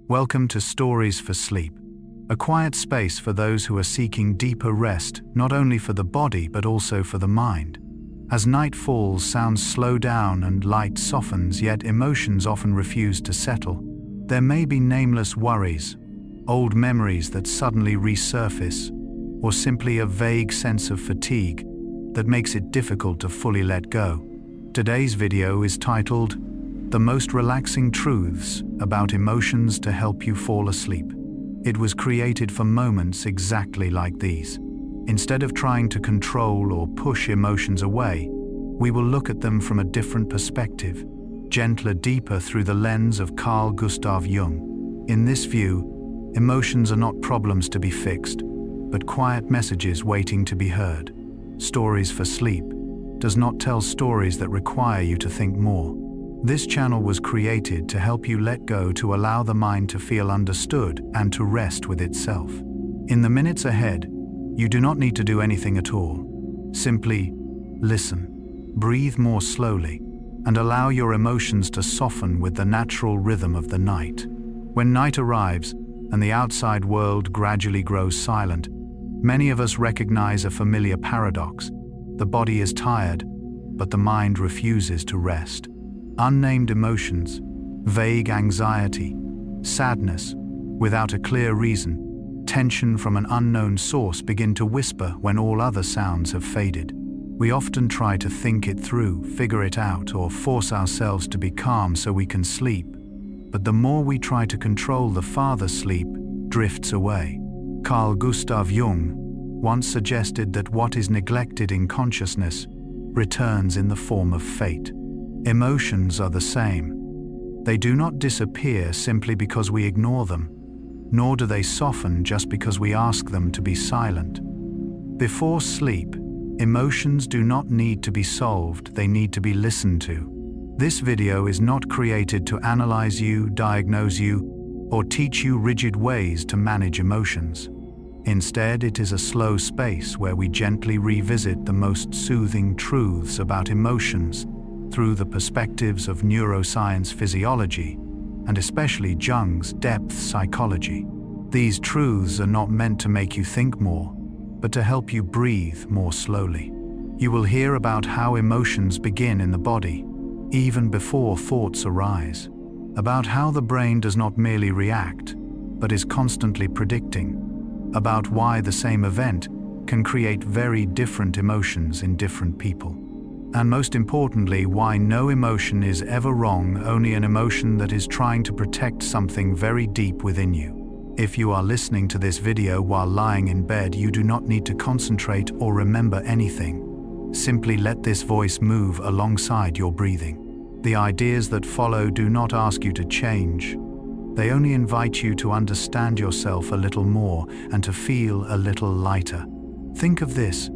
Welcome to Stories for Sleep, a quiet space for those who are seeking deeper rest, not only for the body but also for the mind. As night falls, sounds slow down and light softens, yet emotions often refuse to settle. There may be nameless worries, old memories that suddenly resurface, or simply a vague sense of fatigue that makes it difficult to fully let go. Today's video is titled, "The Most Relaxing Truths About Emotions to Help You Fall Asleep." It was created for moments exactly like these. Instead of trying to control or push emotions away, we will look at them from a different perspective, gentler, deeper through the lens of Carl Gustav Jung. In this view, emotions are not problems to be fixed, but quiet messages waiting to be heard. Stories for Sleep does not tell stories that require you to think more. This channel was created to help you let go, to allow the mind to feel understood and to rest with itself. In the minutes ahead, you do not need to do anything at all. Simply listen, breathe more slowly, and allow your emotions to soften with the natural rhythm of the night. When night arrives and the outside world gradually grows silent, many of us recognize a familiar paradox. The body is tired, but the mind refuses to rest. Unnamed emotions, vague anxiety, sadness, without a clear reason, tension from an unknown source begin to whisper when all other sounds have faded. We often try to think it through, figure it out, or force ourselves to be calm so we can sleep. But the more we try to control, the farther sleep drifts away. Carl Gustav Jung once suggested that what is neglected in consciousness returns in the form of fate. Emotions are the same. They do not disappear simply because we ignore them, nor do they soften just because we ask them to be silent. Before sleep, emotions do not need to be solved, they need to be listened to. This video is not created to analyze you, diagnose you, or teach you rigid ways to manage emotions. Instead, it is a slow space where we gently revisit the most soothing truths about emotions through the perspectives of neuroscience, physiology, and especially Jung's depth psychology. These truths are not meant to make you think more, but to help you breathe more slowly. You will hear about how emotions begin in the body, even before thoughts arise, about how the brain does not merely react, but is constantly predicting, about why the same event can create very different emotions in different people. And most importantly, why no emotion is ever wrong, only an emotion that is trying to protect something very deep within you. If you are listening to this video while lying in bed, you do not need to concentrate or remember anything. Simply let this voice move alongside your breathing. The ideas that follow do not ask you to change. They only invite you to understand yourself a little more and to feel a little lighter. Think of this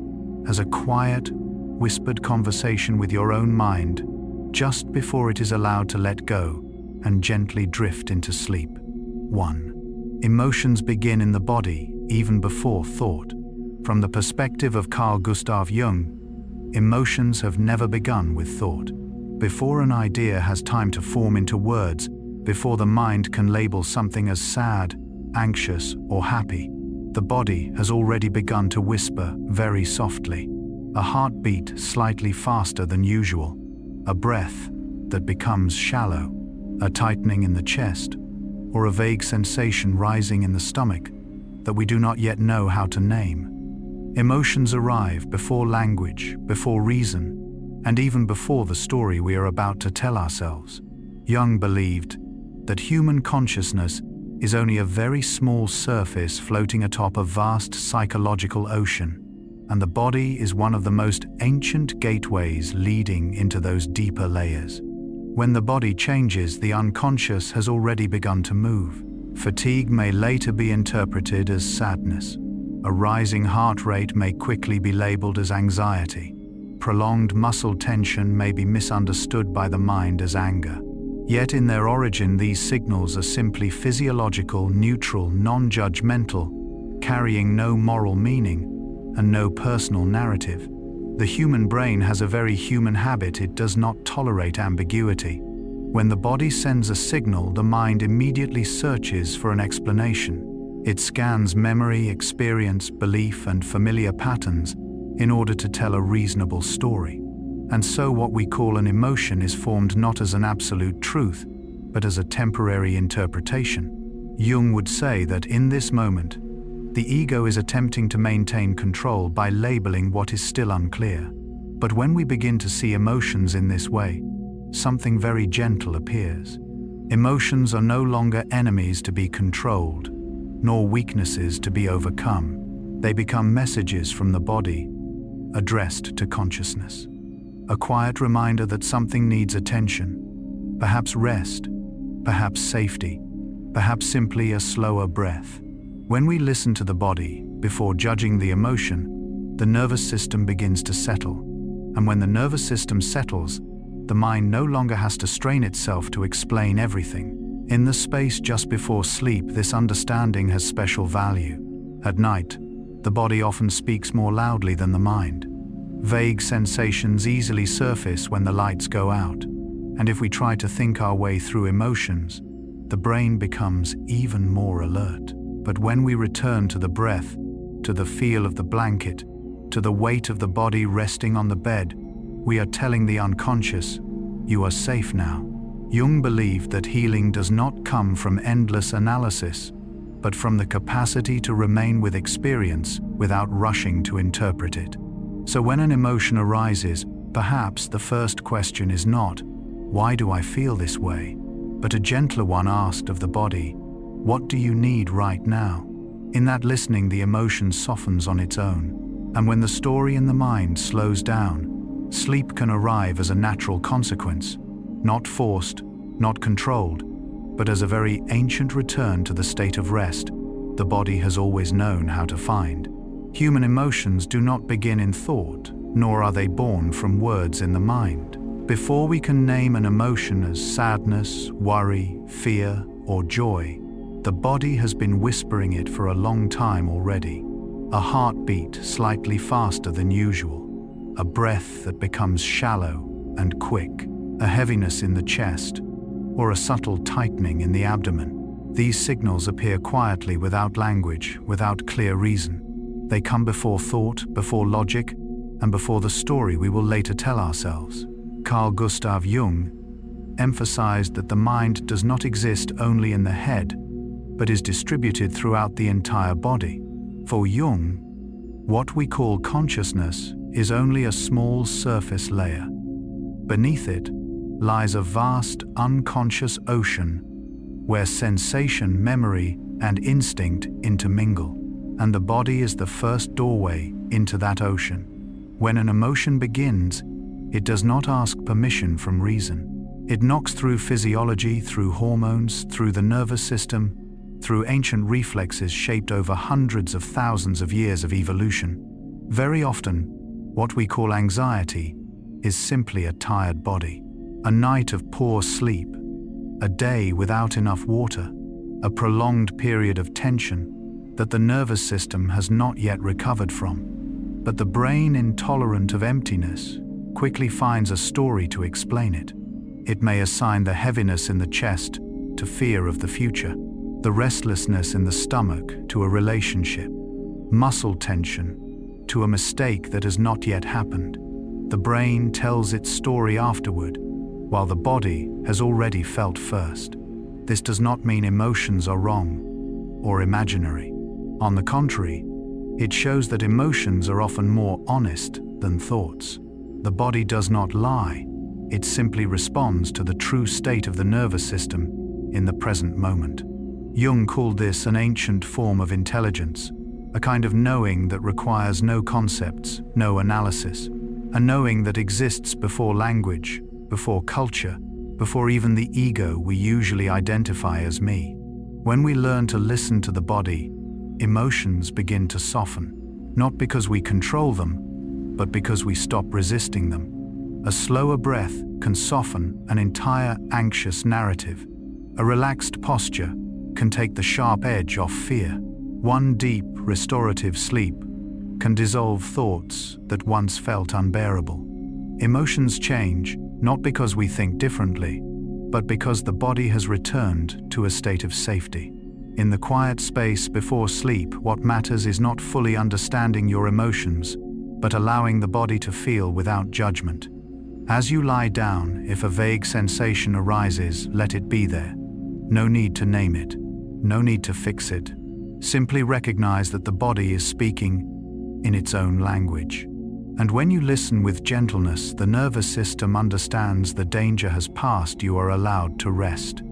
as a quiet, whispered conversation with your own mind just before it is allowed to let go and gently drift into sleep. 1. Emotions begin in the body even before thought. From the perspective of Carl Gustav Jung, emotions have never begun with thought. Before an idea has time to form into words, before the mind can label something as sad, anxious, or happy, the body has already begun to whisper very softly. A heartbeat slightly faster than usual, a breath that becomes shallow, a tightening in the chest, or a vague sensation rising in the stomach that we do not yet know how to name. Emotions arrive before language, before reason, and even before the story we are about to tell ourselves. Jung believed that human consciousness is only a very small surface floating atop a vast psychological ocean, and the body is one of the most ancient gateways leading into those deeper layers. When the body changes, the unconscious has already begun to move. Fatigue may later be interpreted as sadness. A rising heart rate may quickly be labeled as anxiety. Prolonged muscle tension may be misunderstood by the mind as anger. Yet in their origin, these signals are simply physiological, neutral, non-judgmental, carrying no moral meaning and no personal narrative. The human brain has a very human habit: it does not tolerate ambiguity. When the body sends a signal, the mind immediately searches for an explanation. It scans memory, experience, belief, and familiar patterns in order to tell a reasonable story. And so what we call an emotion is formed not as an absolute truth, but as a temporary interpretation. Jung would say that in this moment, the ego is attempting to maintain control by labeling what is still unclear. But when we begin to see emotions in this way, something very gentle appears. Emotions are no longer enemies to be controlled, nor weaknesses to be overcome. They become messages from the body, addressed to consciousness. A quiet reminder that something needs attention, perhaps rest, perhaps safety, perhaps simply a slower breath. When we listen to the body, before judging the emotion, the nervous system begins to settle. And when the nervous system settles, the mind no longer has to strain itself to explain everything. In the space just before sleep, this understanding has special value. At night, the body often speaks more loudly than the mind. Vague sensations easily surface when the lights go out, and if we try to think our way through emotions, the brain becomes even more alert. But when we return to the breath, to the feel of the blanket, to the weight of the body resting on the bed, we are telling the unconscious, "You are safe now." Jung believed that healing does not come from endless analysis, but from the capacity to remain with experience without rushing to interpret it. So when an emotion arises, perhaps the first question is not, "Why do I feel this way?" but a gentler one asked of the body, "What do you need right now?" In that listening, the emotion softens on its own. And when the story in the mind slows down, sleep can arrive as a natural consequence, not forced, not controlled, but as a very ancient return to the state of rest the body has always known how to find. Human emotions do not begin in thought, nor are they born from words in the mind. Before we can name an emotion as sadness, worry, fear, or joy, the body has been whispering it for a long time already. A heartbeat slightly faster than usual, a breath that becomes shallow and quick, a heaviness in the chest, or a subtle tightening in the abdomen. These signals appear quietly without language, without clear reason. They come before thought, before logic, and before the story we will later tell ourselves. Carl Gustav Jung emphasized that the mind does not exist only in the head, but is distributed throughout the entire body. For Jung, what we call consciousness is only a small surface layer. Beneath it lies a vast unconscious ocean where sensation, memory, and instinct intermingle, and the body is the first doorway into that ocean. When an emotion begins, it does not ask permission from reason. It knocks through physiology, through hormones, through the nervous system, through ancient reflexes shaped over hundreds of thousands of years of evolution. Very often, what we call anxiety is simply a tired body, a night of poor sleep, a day without enough water, a prolonged period of tension that the nervous system has not yet recovered from. But the brain, intolerant of emptiness, quickly finds a story to explain it. It may assign the heaviness in the chest to fear of the future, the restlessness in the stomach to a relationship, muscle tension to a mistake that has not yet happened. The brain tells its story afterward, while the body has already felt first. This does not mean emotions are wrong or imaginary. On the contrary, it shows that emotions are often more honest than thoughts. The body does not lie, it simply responds to the true state of the nervous system in the present moment. Jung called this an ancient form of intelligence, a kind of knowing that requires no concepts, no analysis, a knowing that exists before language, before culture, before even the ego we usually identify as me. When we learn to listen to the body, emotions begin to soften, not because we control them, but because we stop resisting them. A slower breath can soften an entire anxious narrative. A relaxed posture can take the sharp edge off fear. One deep, restorative sleep can dissolve thoughts that once felt unbearable. Emotions change, not because we think differently, but because the body has returned to a state of safety. In the quiet space before sleep, what matters is not fully understanding your emotions, but allowing the body to feel without judgment. As you lie down, if a vague sensation arises, let it be there. No need to name it. No need to fix it. Simply recognize that the body is speaking in its own language. And when you listen with gentleness, the nervous system understands the danger has passed. You are allowed to rest.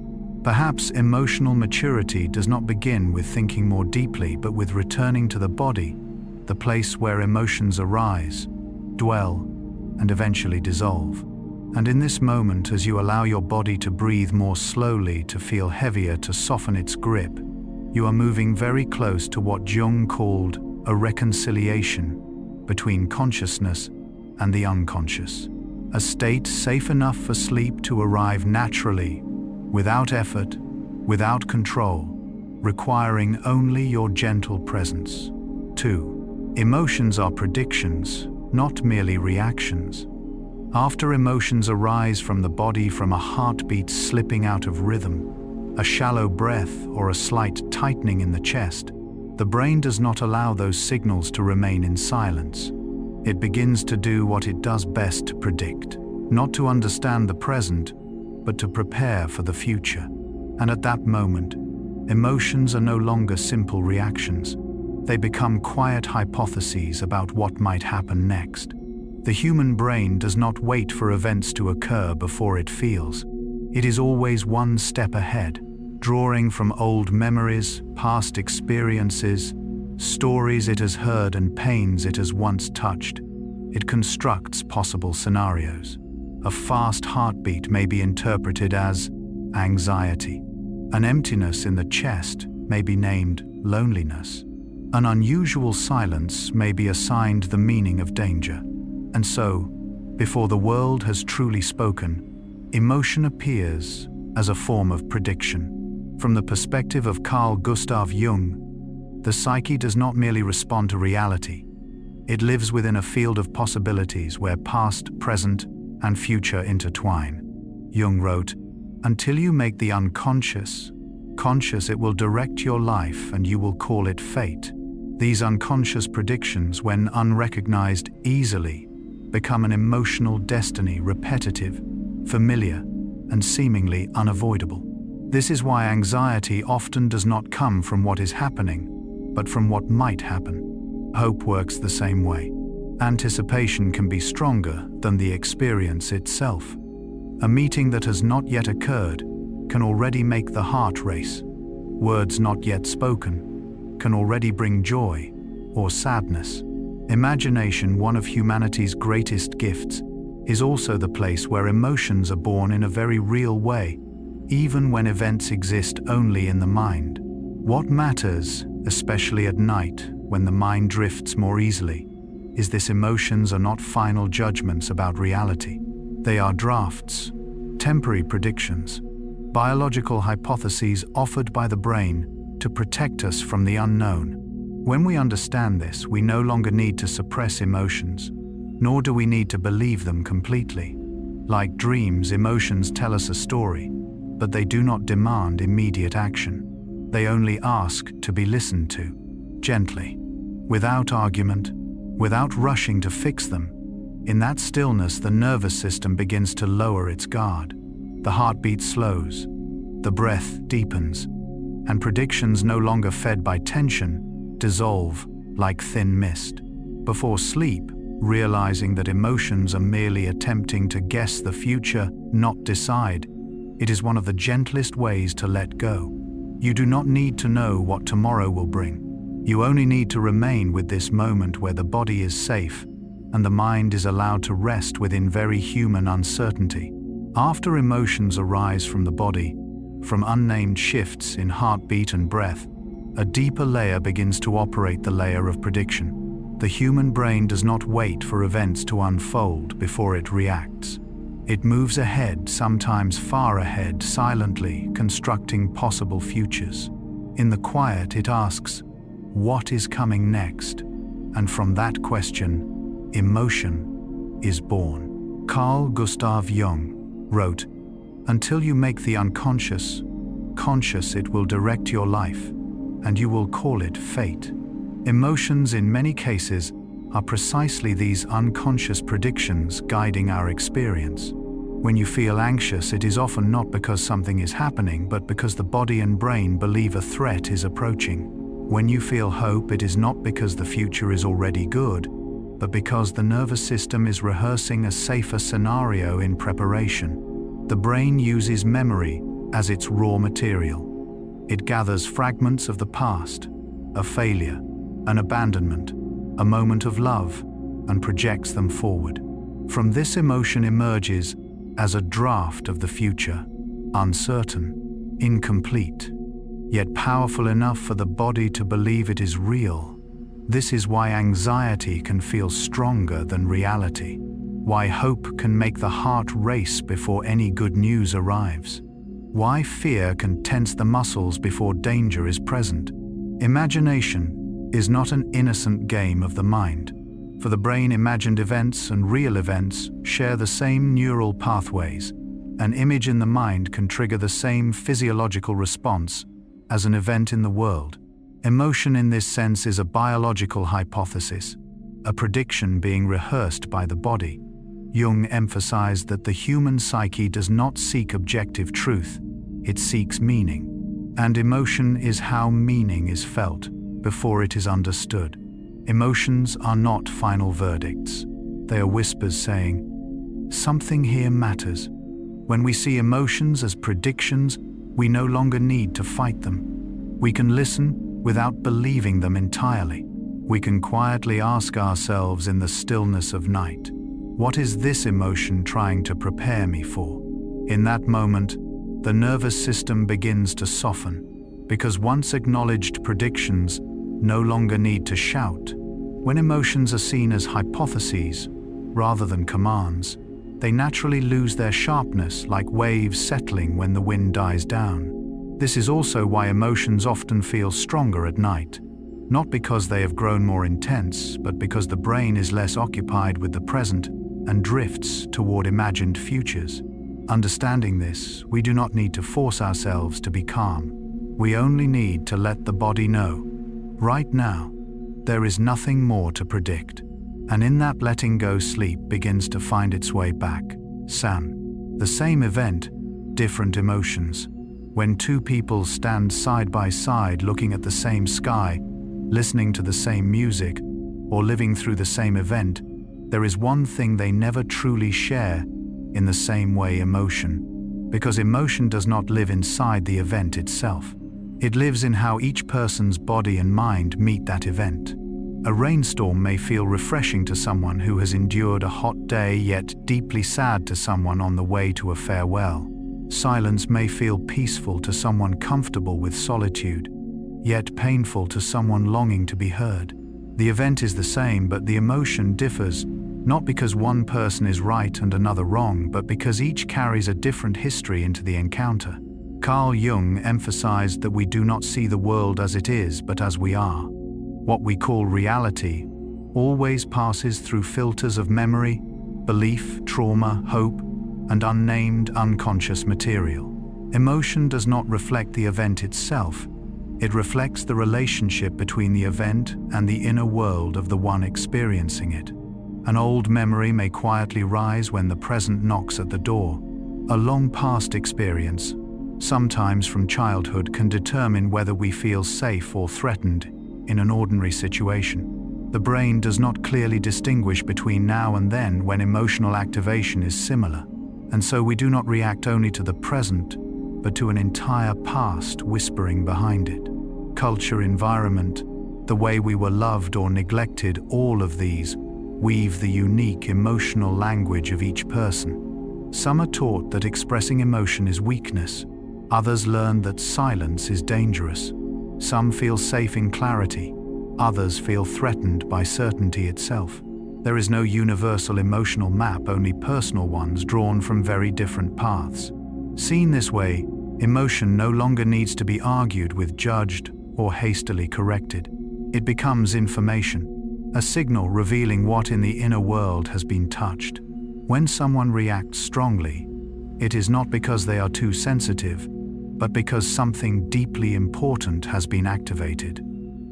Perhaps emotional maturity does not begin with thinking more deeply, but with returning to the body, the place where emotions arise, dwell, and eventually dissolve. And in this moment, as you allow your body to breathe more slowly, to feel heavier, to soften its grip, you are moving very close to what Jung called a reconciliation between consciousness and the unconscious. A state safe enough for sleep to arrive naturally, without effort, without control, requiring only your gentle presence. 2. Emotions are predictions, not merely reactions. After emotions arise from the body, from a heartbeat slipping out of rhythm, a shallow breath, or a slight tightening in the chest, the brain does not allow those signals to remain in silence. It begins to do what it does best: to predict, not to understand the present, but to prepare for the future. And at that moment, emotions are no longer simple reactions. They become quiet hypotheses about what might happen next. The human brain does not wait for events to occur before it feels. It is always one step ahead, drawing from old memories, past experiences, stories it has heard, and pains it has once touched. It constructs possible scenarios. A fast heartbeat may be interpreted as anxiety. An emptiness in the chest may be named loneliness. An unusual silence may be assigned the meaning of danger. And so, before the world has truly spoken, emotion appears as a form of prediction. From the perspective of Carl Gustav Jung, the psyche does not merely respond to reality. It lives within a field of possibilities where past, present, and future intertwine. Jung wrote, "Until you make the unconscious conscious, it will direct your life, and you will call it fate." These unconscious predictions, when unrecognized easily, become an emotional destiny, repetitive, familiar, and seemingly unavoidable. This is why anxiety often does not come from what is happening, but from what might happen. Hope works the same way. Anticipation can be stronger than the experience itself. A meeting that has not yet occurred can already make the heart race. Words not yet spoken can already bring joy or sadness. Imagination, one of humanity's greatest gifts, is also the place where emotions are born in a very real way, even when events exist only in the mind. What matters, especially at night, when the mind drifts more easily, is this: emotions are not final judgments about reality. They are drafts, temporary predictions, biological hypotheses offered by the brain to protect us from the unknown. When we understand this, we no longer need to suppress emotions, nor do we need to believe them completely. Like dreams, emotions tell us a story, but they do not demand immediate action. They only ask to be listened to, gently, without argument, without rushing to fix them. In that stillness, the nervous system begins to lower its guard. The heartbeat slows, the breath deepens, and predictions no longer fed by tension dissolve like thin mist. Before sleep, realizing that emotions are merely attempting to guess the future, not decide, it is one of the gentlest ways to let go. You do not need to know what tomorrow will bring. You only need to remain with this moment where the body is safe and the mind is allowed to rest within very human uncertainty. After emotions arise from the body, from unnamed shifts in heartbeat and breath, a deeper layer begins to operate, the layer of prediction. The human brain does not wait for events to unfold before it reacts. It moves ahead, sometimes far ahead, silently constructing possible futures. In the quiet, it asks, what is coming next? And from that question, emotion is born. Carl Gustav Jung wrote, Until you make the unconscious conscious, it will direct your life, and you will call it fate. Emotions, in many cases, are precisely these unconscious predictions guiding our experience. When you feel anxious, it is often not because something is happening, but because the body and brain believe a threat is approaching. When you feel hope, it is not because the future is already good, but because the nervous system is rehearsing a safer scenario in preparation. The brain uses memory as its raw material. It gathers fragments of the past, a failure, an abandonment, a moment of love, and projects them forward. From this, emotion emerges as a draft of the future, uncertain, incomplete, yet powerful enough for the body to believe it is real. This is why anxiety can feel stronger than reality, why hope can make the heart race before any good news arrives, why fear can tense the muscles before danger is present. Imagination is not an innocent game of the mind. For the brain, imagined events and real events share the same neural pathways. An image in the mind can trigger the same physiological response as an event in the world. Emotion in this sense is a biological hypothesis, a prediction being rehearsed by the body. Jung emphasized that the human psyche does not seek objective truth, it seeks meaning. And emotion is how meaning is felt before it is understood. Emotions are not final verdicts. They are whispers saying, "Something here matters." When we see emotions as predictions, we no longer need to fight them. We can listen without believing them entirely. We can quietly ask ourselves in the stillness of night, "What is this emotion trying to prepare me for?" In that moment, the nervous system begins to soften, because once acknowledged predictions no longer need to shout. When emotions are seen as hypotheses rather than commands, they naturally lose their sharpness, like waves settling when the wind dies down. This is also why emotions often feel stronger at night, not because they have grown more intense, but because the brain is less occupied with the present and drifts toward imagined futures. Understanding this, we do not need to force ourselves to be calm. We only need to let the body know, right now, there is nothing more to predict. And in that letting go, sleep begins to find its way back. Sam. The same event, different emotions. When two people stand side by side looking at the same sky, listening to the same music, or living through the same event, there is one thing they never truly share in the same way: emotion. Because emotion does not live inside the event itself. It lives in how each person's body and mind meet that event. A rainstorm may feel refreshing to someone who has endured a hot day, yet deeply sad to someone on the way to a farewell. Silence may feel peaceful to someone comfortable with solitude, yet painful to someone longing to be heard. The event is the same, but the emotion differs, not because one person is right and another wrong, but because each carries a different history into the encounter. Carl Jung emphasized that we do not see the world as it is, but as we are. What we call reality always passes through filters of memory, belief, trauma, hope, and unnamed unconscious material. Emotion does not reflect the event itself. It reflects the relationship between the event and the inner world of the one experiencing it. An old memory may quietly rise when the present knocks at the door. A long past experience, sometimes from childhood, can determine whether we feel safe or threatened in an ordinary situation. The brain does not clearly distinguish between now and then when emotional activation is similar, and so we do not react only to the present, but to an entire past whispering behind it. Culture, environment, the way we were loved or neglected, all of these weave the unique emotional language of each person. Some are taught that expressing emotion is weakness. Others learn that silence is dangerous. Some feel safe in clarity. Others feel threatened by certainty itself. There is no universal emotional map, only personal ones drawn from very different paths. Seen this way, emotion no longer needs to be argued with, judged, or hastily corrected. It becomes information, a signal revealing what in the inner world has been touched. When someone reacts strongly, It is not because they are too sensitive, but because something deeply important has been activated.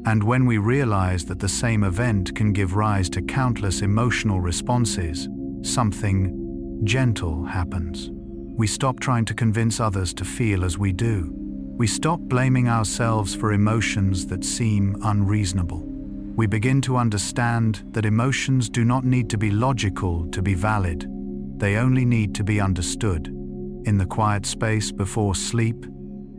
And when we realize that the same event can give rise to countless emotional responses, something gentle happens. We stop trying to convince others to feel as we do. We stop blaming ourselves for emotions that seem unreasonable. We begin to understand that emotions do not need to be logical to be valid. They only need to be understood. In the quiet space before sleep,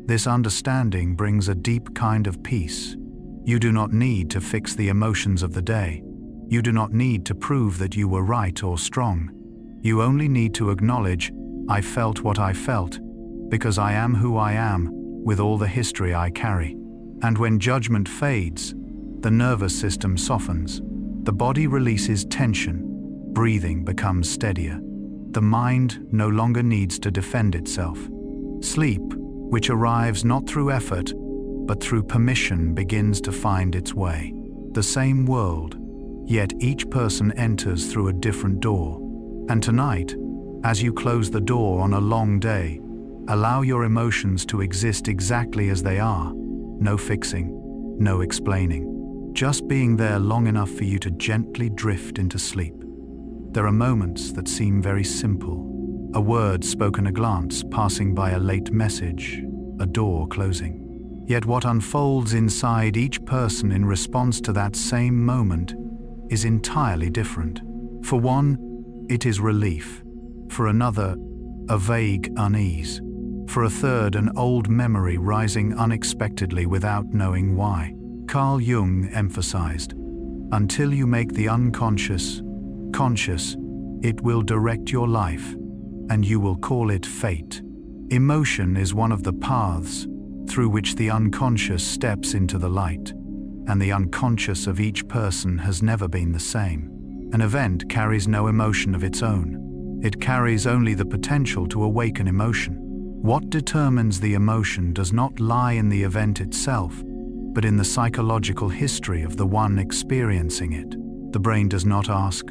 this understanding brings a deep kind of peace. You do not need to fix the emotions of the day. You do not need to prove that you were right or strong. You only need to acknowledge, I felt what I felt, because I am who I am, with all the history I carry. And when judgment fades, the nervous system softens. The body releases tension. Breathing becomes steadier. The mind no longer needs to defend itself. Sleep, which arrives not through effort, but through permission, begins to find its way. The same world, yet each person enters through a different door. And tonight, as you close the door on a long day, allow your emotions to exist exactly as they are. No fixing, no explaining. Just being there long enough for you to gently drift into sleep. There are moments that seem very simple. A word spoken, a glance passing by, a late message, a door closing. Yet what unfolds inside each person in response to that same moment is entirely different. For one, it is relief. For another, a vague unease. For a third, an old memory rising unexpectedly without knowing why. Carl Jung emphasized, until you make the unconscious conscious, it will direct your life, and you will call it fate. Emotion is one of the paths through which the unconscious steps into the light, and the unconscious of each person has never been the same. An event carries no emotion of its own. It carries only the potential to awaken emotion. What determines the emotion does not lie in the event itself, but in the psychological history of the one experiencing it. The brain does not ask,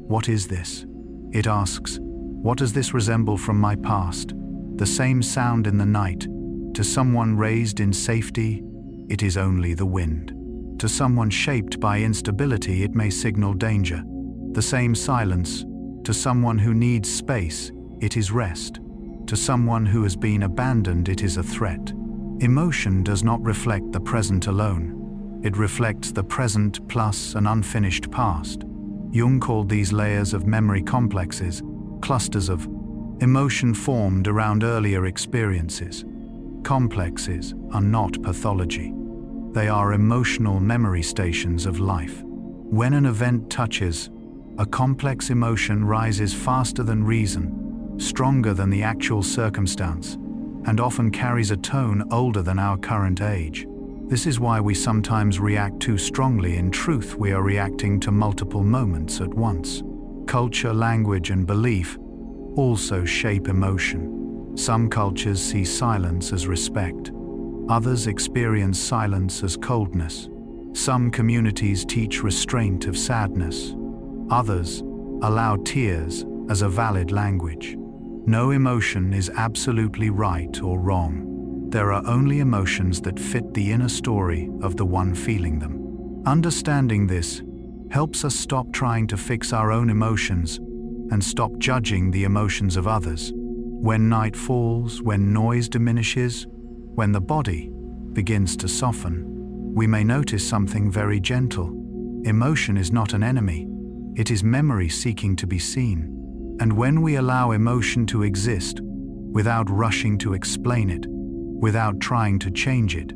"What is this?" It asks, "What does this resemble from my past?" The same sound in the night. To someone raised in safety, it is only the wind. To someone shaped by instability, it may signal danger. The same silence. To someone who needs space, it is rest. To someone who has been abandoned, it is a threat. Emotion does not reflect the present alone. It reflects the present plus an unfinished past. Jung called these layers of memory complexes, clusters of emotion formed around earlier experiences. Complexes are not pathology. They are emotional memory stations of life. When an event touches, a complex emotion rises faster than reason, stronger than the actual circumstance, and often carries a tone older than our current age. This is why we sometimes react too strongly. In truth, we are reacting to multiple moments at once. Culture, language, and belief also shape emotion. Some cultures see silence as respect. Others experience silence as coldness. Some communities teach restraint of sadness. Others allow tears as a valid language. No emotion is absolutely right or wrong. There are only emotions that fit the inner story of the one feeling them. Understanding this helps us stop trying to fix our own emotions and stop judging the emotions of others. When night falls, when noise diminishes, when the body begins to soften, we may notice something very gentle. Emotion is not an enemy. It is memory seeking to be seen. And when we allow emotion to exist, without rushing to explain it, without trying to change it,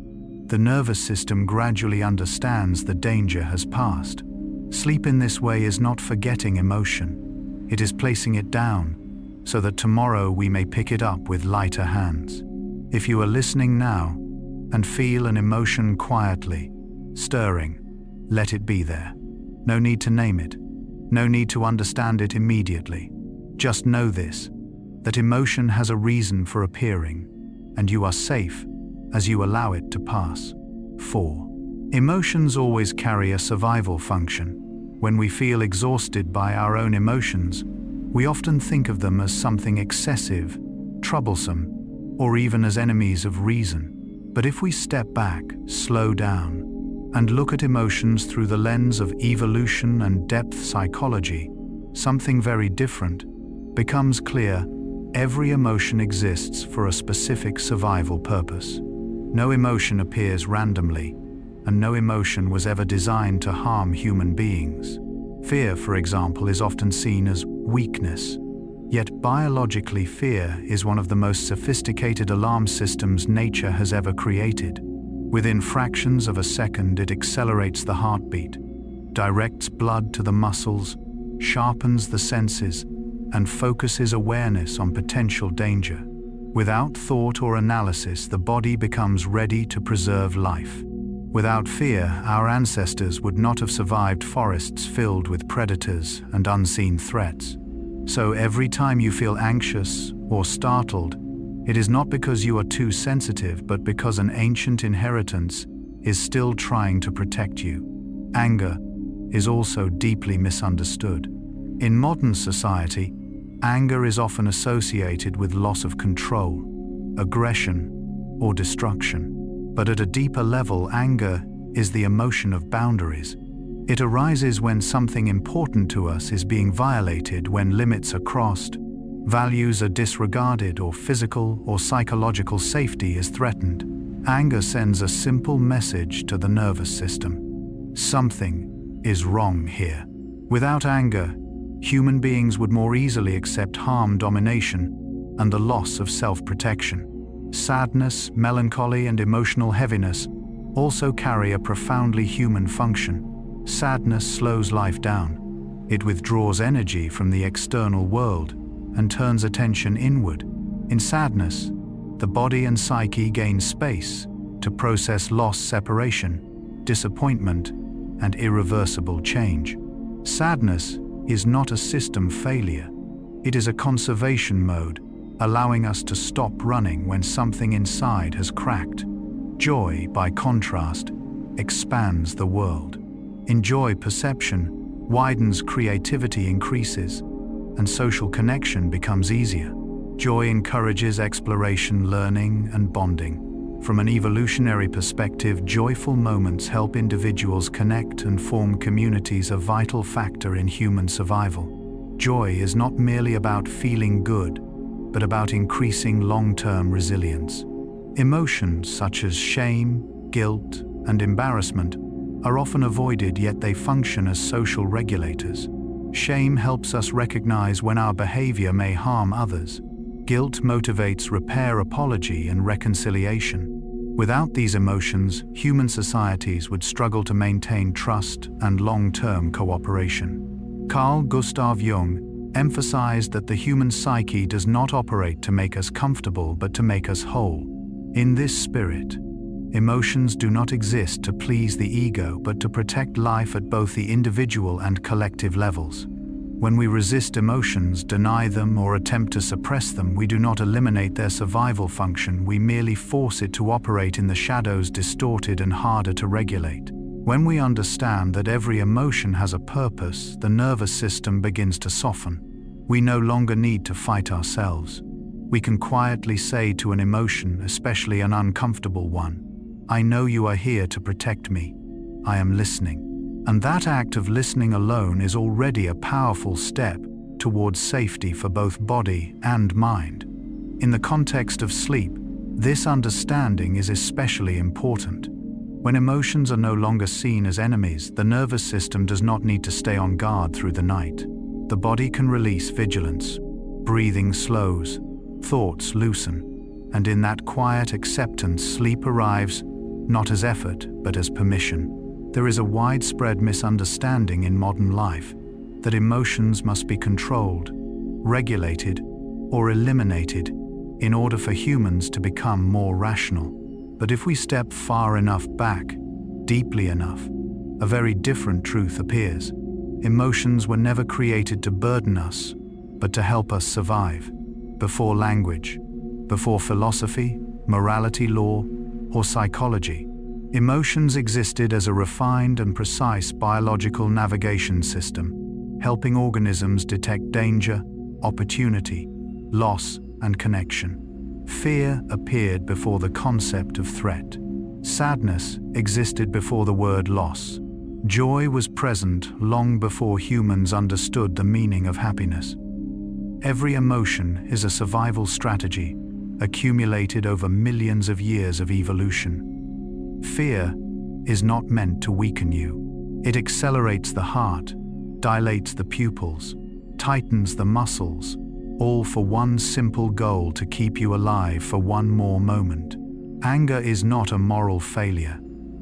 the nervous system gradually understands the danger has passed. Sleep in this way is not forgetting emotion. It is placing it down, so that tomorrow we may pick it up with lighter hands. If you are listening now and feel an emotion quietly stirring, let it be there. No need to name it. No need to understand it immediately. Just know this, that emotion has a reason for appearing, and you are safe as you allow it to pass. 4. Emotions always carry a survival function. When we feel exhausted by our own emotions, we often think of them as something excessive, troublesome, or even as enemies of reason. But if we step back, slow down, and look at emotions through the lens of evolution and depth psychology, something very different becomes clear. Every emotion exists for a specific survival purpose. No emotion appears randomly, and no emotion was ever designed to harm human beings. Fear, for example, is often seen as weakness. Yet biologically, fear is one of the most sophisticated alarm systems nature has ever created. Within fractions of a second, it accelerates the heartbeat, directs blood to the muscles, sharpens the senses, and focuses awareness on potential danger. Without thought or analysis, the body becomes ready to preserve life. Without fear, our ancestors would not have survived forests filled with predators and unseen threats. So every time you feel anxious or startled, it is not because you are too sensitive, but because an ancient inheritance is still trying to protect you. Anger is also deeply misunderstood. In modern society, anger is often associated with loss of control, aggression, or destruction. But at a deeper level, anger is the emotion of boundaries. It arises when something important to us is being violated, when limits are crossed, values are disregarded, or physical or psychological safety is threatened. Anger sends a simple message to the nervous system. Something is wrong here. Without anger, human beings would more easily accept harm, domination, and the loss of self-protection. Sadness, melancholy, and emotional heaviness also carry a profoundly human function. Sadness slows life down. It withdraws energy from the external world and turns attention inward. In sadness, the body and psyche gain space to process loss, separation, disappointment, and irreversible change. Sadness is not a system failure. It is a conservation mode, allowing us to stop running when something inside has cracked. Joy, by contrast, expands the world. In joy, perception widens, creativity increases, and social connection becomes easier. Joy encourages exploration, learning, and bonding. From an evolutionary perspective, joyful moments help individuals connect and form communities, a vital factor in human survival. Joy is not merely about feeling good, but about increasing long-term resilience. Emotions such as shame, guilt, and embarrassment are often avoided, yet they function as social regulators. Shame helps us recognize when our behavior may harm others. Guilt motivates repair, apology, and reconciliation. Without these emotions, human societies would struggle to maintain trust and long-term cooperation. Carl Gustav Jung emphasized that the human psyche does not operate to make us comfortable, but to make us whole. In this spirit, emotions do not exist to please the ego, but to protect life at both the individual and collective levels. When we resist emotions, deny them, or attempt to suppress them, we do not eliminate their survival function, we merely force it to operate in the shadows, distorted and harder to regulate. When we understand that every emotion has a purpose, the nervous system begins to soften. We no longer need to fight ourselves. We can quietly say to an emotion, especially an uncomfortable one, "I know you are here to protect me. I am listening." And that act of listening alone is already a powerful step towards safety for both body and mind. In the context of sleep, this understanding is especially important. When emotions are no longer seen as enemies, the nervous system does not need to stay on guard through the night. The body can release vigilance, breathing slows, thoughts loosen, and in that quiet acceptance, sleep arrives not as effort, but as permission. There is a widespread misunderstanding in modern life that emotions must be controlled, regulated, or eliminated in order for humans to become more rational. But if we step far enough back, deeply enough, a very different truth appears. Emotions were never created to burden us, but to help us survive. Before language, before philosophy, morality, law, or psychology, emotions existed as a refined and precise biological navigation system, helping organisms detect danger, opportunity, loss, and connection. Fear appeared before the concept of threat. Sadness existed before the word loss. Joy was present long before humans understood the meaning of happiness. Every emotion is a survival strategy, accumulated over millions of years of evolution. Fear is not meant to weaken you. It accelerates the heart, dilates the pupils, tightens the muscles, all for one simple goal: to keep you alive for one more moment. Anger is not a moral failure.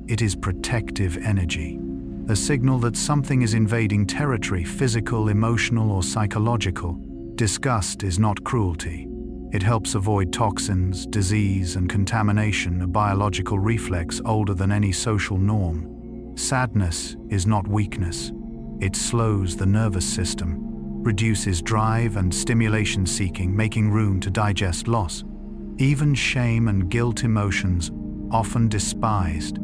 It is protective energy, a signal that something is invading territory, physical, emotional, or psychological. Disgust is not cruelty. It helps avoid toxins, disease, and contamination, a biological reflex older than any social norm. Sadness is not weakness. It slows the nervous system, reduces drive and stimulation seeking, making room to digest loss. Even shame and guilt emotions, often despised,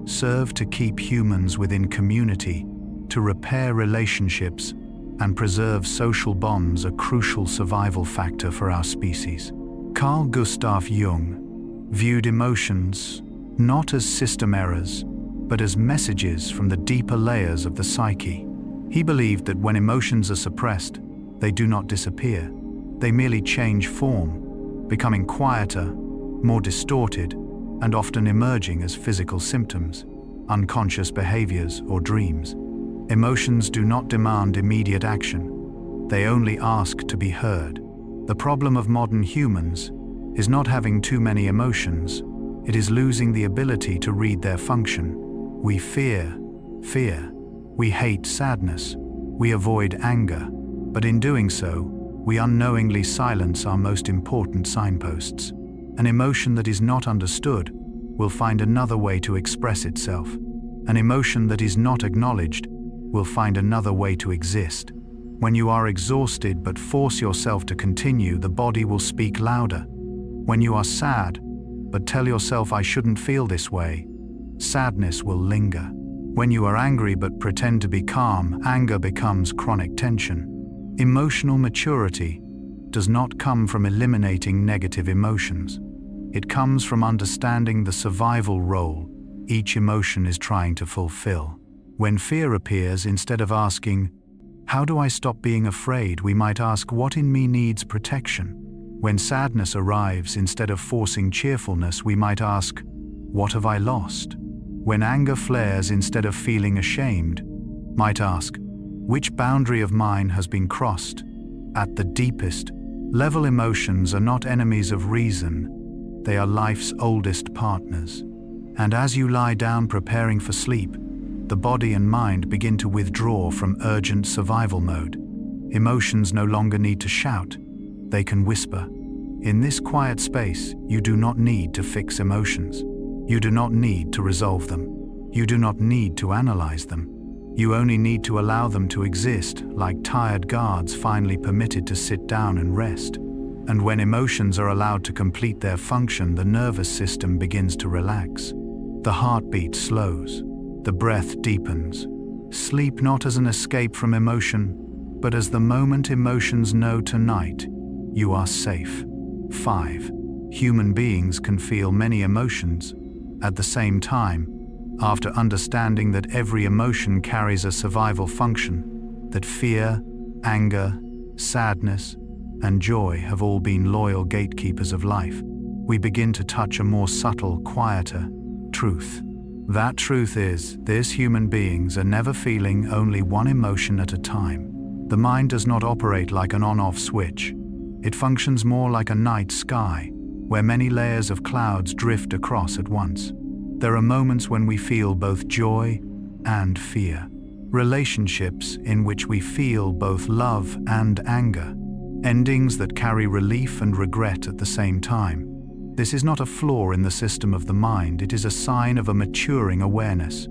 serve to keep humans within community, to repair relationships, and preserve social bonds, a crucial survival factor for our species. Carl Gustav Jung viewed emotions not as system errors, but as messages from the deeper layers of the psyche. He believed that when emotions are suppressed, they do not disappear. They merely change form, becoming quieter, more distorted, and often emerging as physical symptoms, unconscious behaviors, or dreams. Emotions do not demand immediate action. They only ask to be heard. The problem of modern humans is not having too many emotions. It is losing the ability to read their function. We fear fear. We hate sadness. We avoid anger. But in doing so, we unknowingly silence our most important signposts. An emotion that is not understood will find another way to express itself. An emotion that is not acknowledged will find another way to exist. When you are exhausted but force yourself to continue, the body will speak louder. When you are sad but tell yourself, "I shouldn't feel this way," sadness will linger. When you are angry but pretend to be calm, anger becomes chronic tension. Emotional maturity does not come from eliminating negative emotions. It comes from understanding the survival role each emotion is trying to fulfill. When fear appears, instead of asking, "How do I stop being afraid?" we might ask, "What in me needs protection?" When sadness arrives, instead of forcing cheerfulness, we might ask, "What have I lost?" When anger flares, instead of feeling ashamed, might ask, "Which boundary of mine has been crossed?" At the deepest level, emotions are not enemies of reason. They are life's oldest partners. And as you lie down preparing for sleep, the body and mind begin to withdraw from urgent survival mode. Emotions no longer need to shout. They can whisper. In this quiet space, you do not need to fix emotions. You do not need to resolve them. You do not need to analyze them. You only need to allow them to exist, like tired guards finally permitted to sit down and rest. And when emotions are allowed to complete their function, the nervous system begins to relax. The heartbeat slows. The breath deepens. Sleep not as an escape from emotion, but as the moment emotions know tonight, you are safe. 5. Human beings can feel many emotions at the same time, after understanding that every emotion carries a survival function, that fear, anger, sadness, and joy have all been loyal gatekeepers of life. We begin to touch a more subtle, quieter truth. That truth is, these human beings are never feeling only one emotion at a time. The mind does not operate like an on-off switch. It functions more like a night sky, where many layers of clouds drift across at once. There are moments when we feel both joy and fear. Relationships in which we feel both love and anger. Endings that carry relief and regret at the same time. This is not a flaw in the system of the mind, it is a sign of a maturing awareness.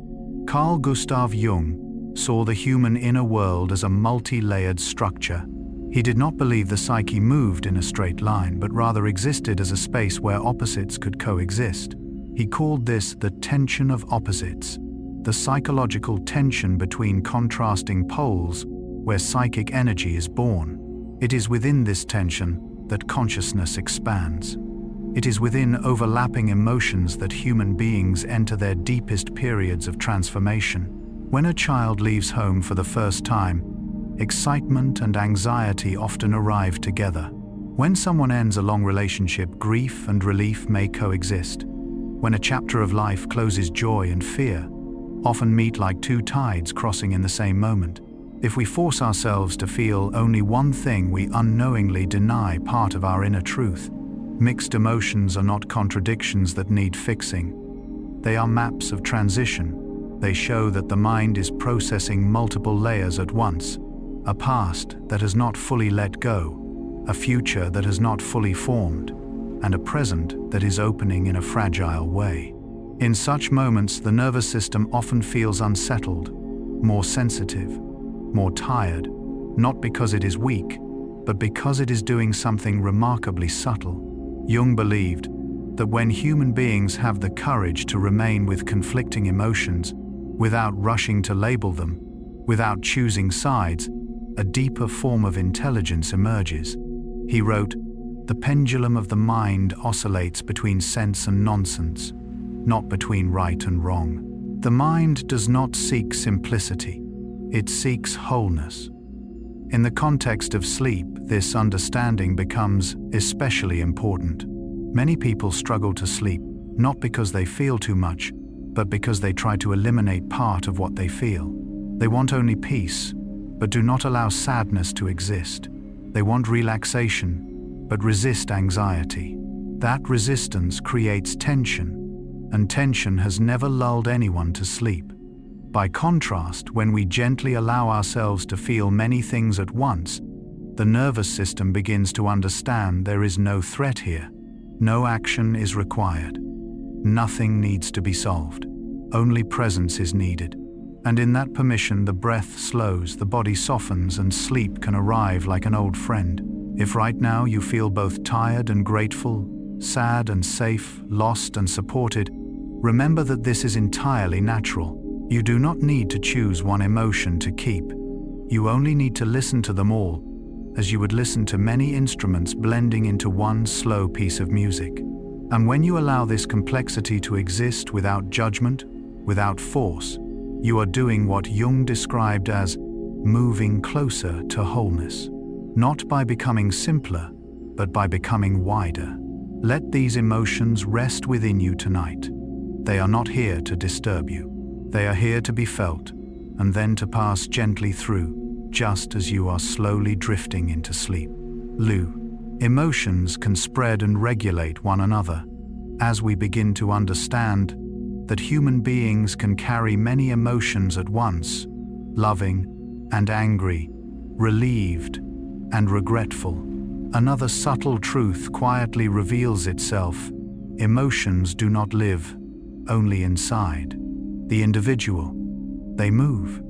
Carl Gustav Jung saw the human inner world as a multi-layered structure. He did not believe the psyche moved in a straight line, but rather existed as a space where opposites could coexist. He called this the tension of opposites, the psychological tension between contrasting poles where psychic energy is born. It is within this tension that consciousness expands. It is within overlapping emotions that human beings enter their deepest periods of transformation. When a child leaves home for the first time, excitement and anxiety often arrive together. When someone ends a long relationship, grief and relief may coexist. When a chapter of life closes, joy and fear often meet like two tides crossing in the same moment. If we force ourselves to feel only one thing, we unknowingly deny part of our inner truth. Mixed emotions are not contradictions that need fixing. They are maps of transition. They show that the mind is processing multiple layers at once: a past that has not fully let go, a future that has not fully formed, and a present that is opening in a fragile way. In such moments, the nervous system often feels unsettled, more sensitive, more tired, not because it is weak, but because it is doing something remarkably subtle. Jung believed that when human beings have the courage to remain with conflicting emotions, without rushing to label them, without choosing sides, a deeper form of intelligence emerges. He wrote, "The pendulum of the mind oscillates between sense and nonsense, not between right and wrong." The mind does not seek simplicity, it seeks wholeness. In the context of sleep, this understanding becomes especially important. Many people struggle to sleep, not because they feel too much, but because they try to eliminate part of what they feel. They want only peace, but do not allow sadness to exist. They want relaxation, but resist anxiety. That resistance creates tension, and tension has never lulled anyone to sleep. By contrast, when we gently allow ourselves to feel many things at once, the nervous system begins to understand there is no threat here. No action is required. Nothing needs to be solved. Only presence is needed. And in that permission, the breath slows, the body softens, and sleep can arrive like an old friend. If right now you feel both tired and grateful, sad and safe, lost and supported, remember that this is entirely natural. You do not need to choose one emotion to keep. You only need to listen to them all, as you would listen to many instruments blending into one slow piece of music. And when you allow this complexity to exist without judgment, without force, you are doing what Jung described as moving closer to wholeness. Not by becoming simpler, but by becoming wider. Let these emotions rest within you tonight. They are not here to disturb you. They are here to be felt, and then to pass gently through, just as you are slowly drifting into sleep. Emotions can spread and regulate one another. As we begin to understand that human beings can carry many emotions at once, loving and angry, relieved and regretful, another subtle truth quietly reveals itself. Emotions do not live only inside the individual. They move,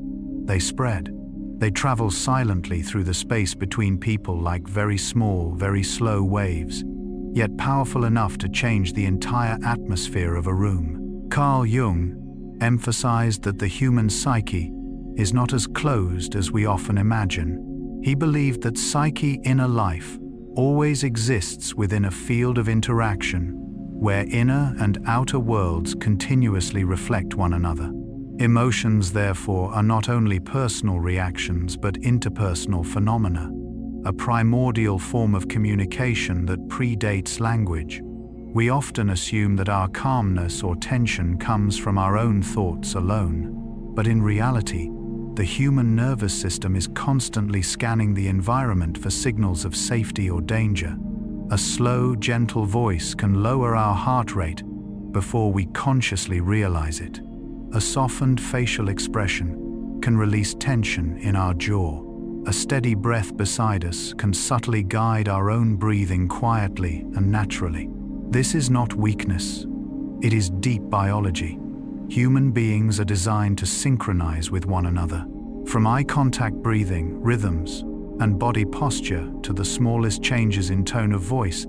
they spread, they travel silently through the space between people like very small, very slow waves, yet powerful enough to change the entire atmosphere of a room. Carl Jung emphasized that the human psyche is not as closed as we often imagine. He believed that psyche inner life always exists within a field of interaction, where inner and outer worlds continuously reflect one another. Emotions, therefore, are not only personal reactions but interpersonal phenomena, a primordial form of communication that predates language. We often assume that our calmness or tension comes from our own thoughts alone, but in reality, the human nervous system is constantly scanning the environment for signals of safety or danger. A slow, gentle voice can lower our heart rate before we consciously realize it. A softened facial expression can release tension in our jaw. A steady breath beside us can subtly guide our own breathing quietly and naturally. This is not weakness. It is deep biology. Human beings are designed to synchronize with one another. From eye contact, breathing, rhythms, and body posture to the smallest changes in tone of voice,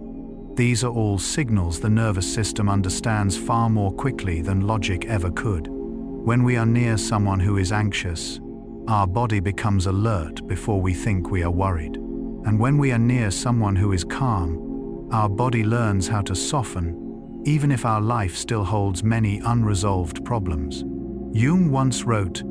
these are all signals the nervous system understands far more quickly than logic ever could. When we are near someone who is anxious, our body becomes alert before we think we are worried. And when we are near someone who is calm, our body learns how to soften, even if our life still holds many unresolved problems. Jung once wrote,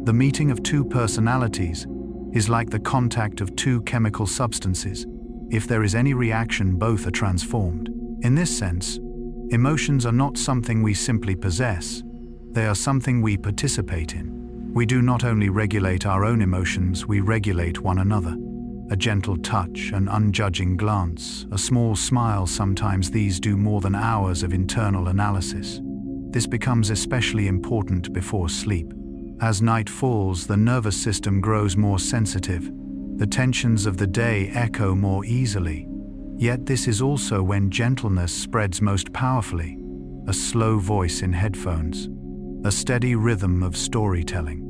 "The meeting of two personalities is like the contact of two chemical substances. If there is any reaction, both are transformed." In this sense, emotions are not something we simply possess, they are something we participate in. We do not only regulate our own emotions, we regulate one another. A gentle touch, an unjudging glance, a small smile, sometimes these do more than hours of internal analysis. This becomes especially important before sleep. As night falls, the nervous system grows more sensitive. The tensions of the day echo more easily. Yet this is also when gentleness spreads most powerfully. A slow voice in headphones, a steady rhythm of storytelling,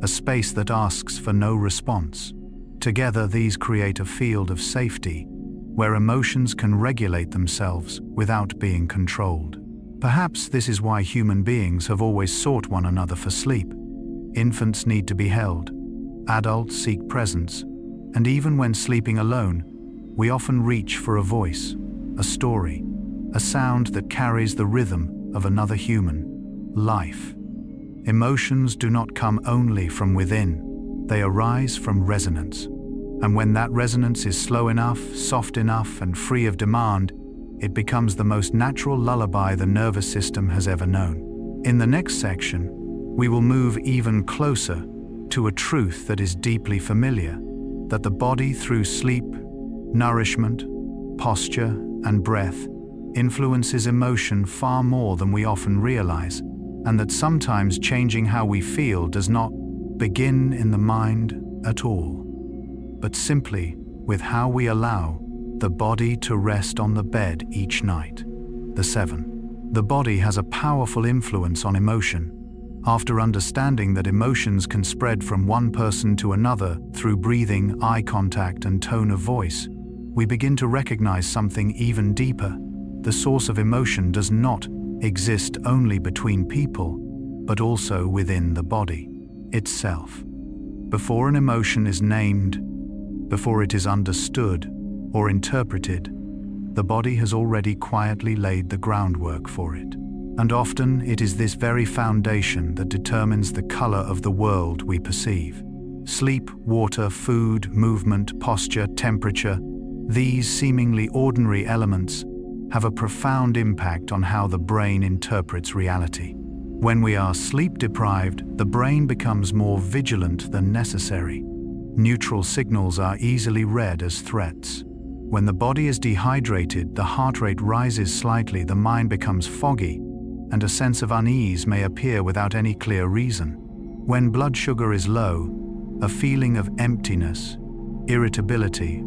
a space that asks for no response. Together, these create a field of safety, where emotions can regulate themselves without being controlled. Perhaps this is why human beings have always sought one another for sleep. Infants need to be held, adults seek presence, and even when sleeping alone, we often reach for a voice, a story, a sound that carries the rhythm of another human life. Emotions do not come only from within, they arise from resonance. And when that resonance is slow enough, soft enough, and free of demand, it becomes the most natural lullaby the nervous system has ever known. In the next section, we will move even closer to a truth that is deeply familiar, that the body through sleep, nourishment, posture, and breath influences emotion far more than we often realize, and that sometimes changing how we feel does not begin in the mind at all, but simply with how we allow the body to rest on the bed each night. The 7. The body has a powerful influence on emotion. After understanding that emotions can spread from one person to another through breathing, eye contact, and tone of voice, we begin to recognize something even deeper. The source of emotion does not exist only between people, but also within the body itself. Before an emotion is named, before it is understood or interpreted, the body has already quietly laid the groundwork for it. And often it is this very foundation that determines the color of the world we perceive. Sleep, water, food, movement, posture, temperature, these seemingly ordinary elements have a profound impact on how the brain interprets reality. When we are sleep deprived, the brain becomes more vigilant than necessary. Neutral signals are easily read as threats. When the body is dehydrated, the heart rate rises slightly, the mind becomes foggy, and a sense of unease may appear without any clear reason. When blood sugar is low, a feeling of emptiness, irritability,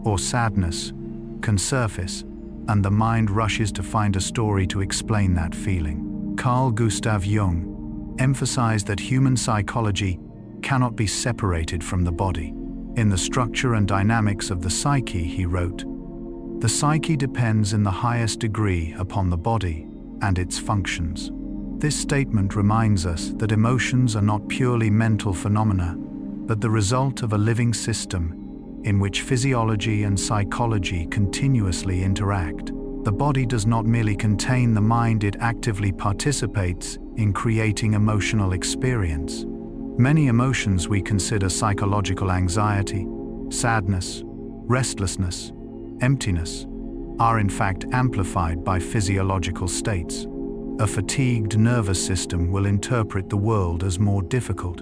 or sadness can surface, and the mind rushes to find a story to explain that feeling. Carl Gustav Jung emphasized that human psychology cannot be separated from the body. In The Structure and Dynamics of the Psyche, he wrote, "The psyche depends in the highest degree upon the body and its functions." This statement reminds us that emotions are not purely mental phenomena, but the result of a living system in which physiology and psychology continuously interact. The body does not merely contain the mind, it actively participates in creating emotional experience. Many emotions we consider psychological: anxiety, sadness, restlessness, emptiness, are in fact amplified by physiological states. A fatigued nervous system will interpret the world as more difficult.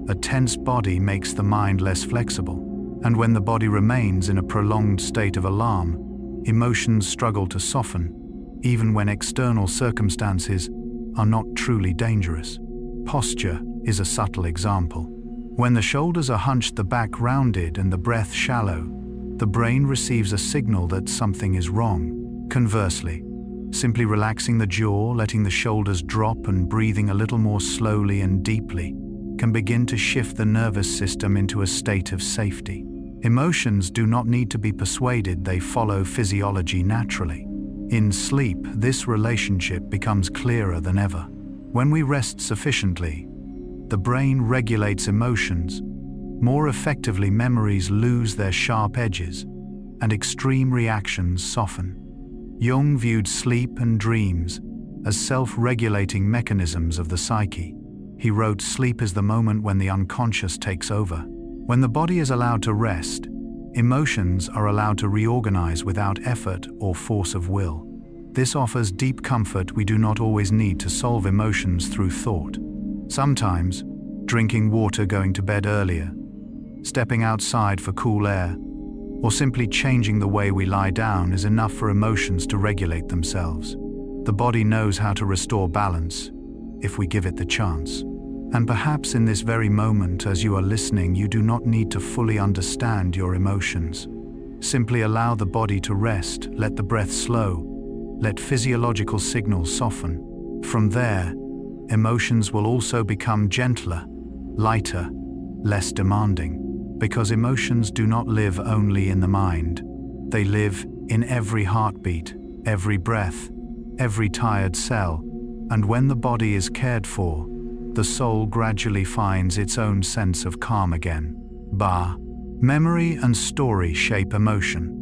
A tense body makes the mind less flexible. And when the body remains in a prolonged state of alarm, emotions struggle to soften, even when external circumstances are not truly dangerous. Posture is a subtle example. When the shoulders are hunched, the back rounded, and the breath shallow, the brain receives a signal that something is wrong. Conversely, simply relaxing the jaw, letting the shoulders drop, and breathing a little more slowly and deeply can begin to shift the nervous system into a state of safety. Emotions do not need to be persuaded, they follow physiology naturally. In sleep, this relationship becomes clearer than ever. When we rest sufficiently, the brain regulates emotions, more effectively memories lose their sharp edges, and extreme reactions soften. Jung viewed sleep and dreams as self-regulating mechanisms of the psyche. He wrote, "Sleep is the moment when the unconscious takes over. When the body is allowed to rest, emotions are allowed to reorganize without effort or force of will. This offers deep comfort. We do not always need to solve emotions through thought. Sometimes, drinking water, going to bed earlier, stepping outside for cool air, or simply changing the way we lie down is enough for emotions to regulate themselves. The body knows how to restore balance if we give it the chance. And perhaps in this very moment, as you are listening, you do not need to fully understand your emotions. Simply allow the body to rest, let the breath slow, let physiological signals soften. From there, emotions will also become gentler, lighter, less demanding. Because emotions do not live only in the mind. They live in every heartbeat, every breath, every tired cell. And when the body is cared for, the soul gradually finds its own sense of calm again. Memory and story shape emotion.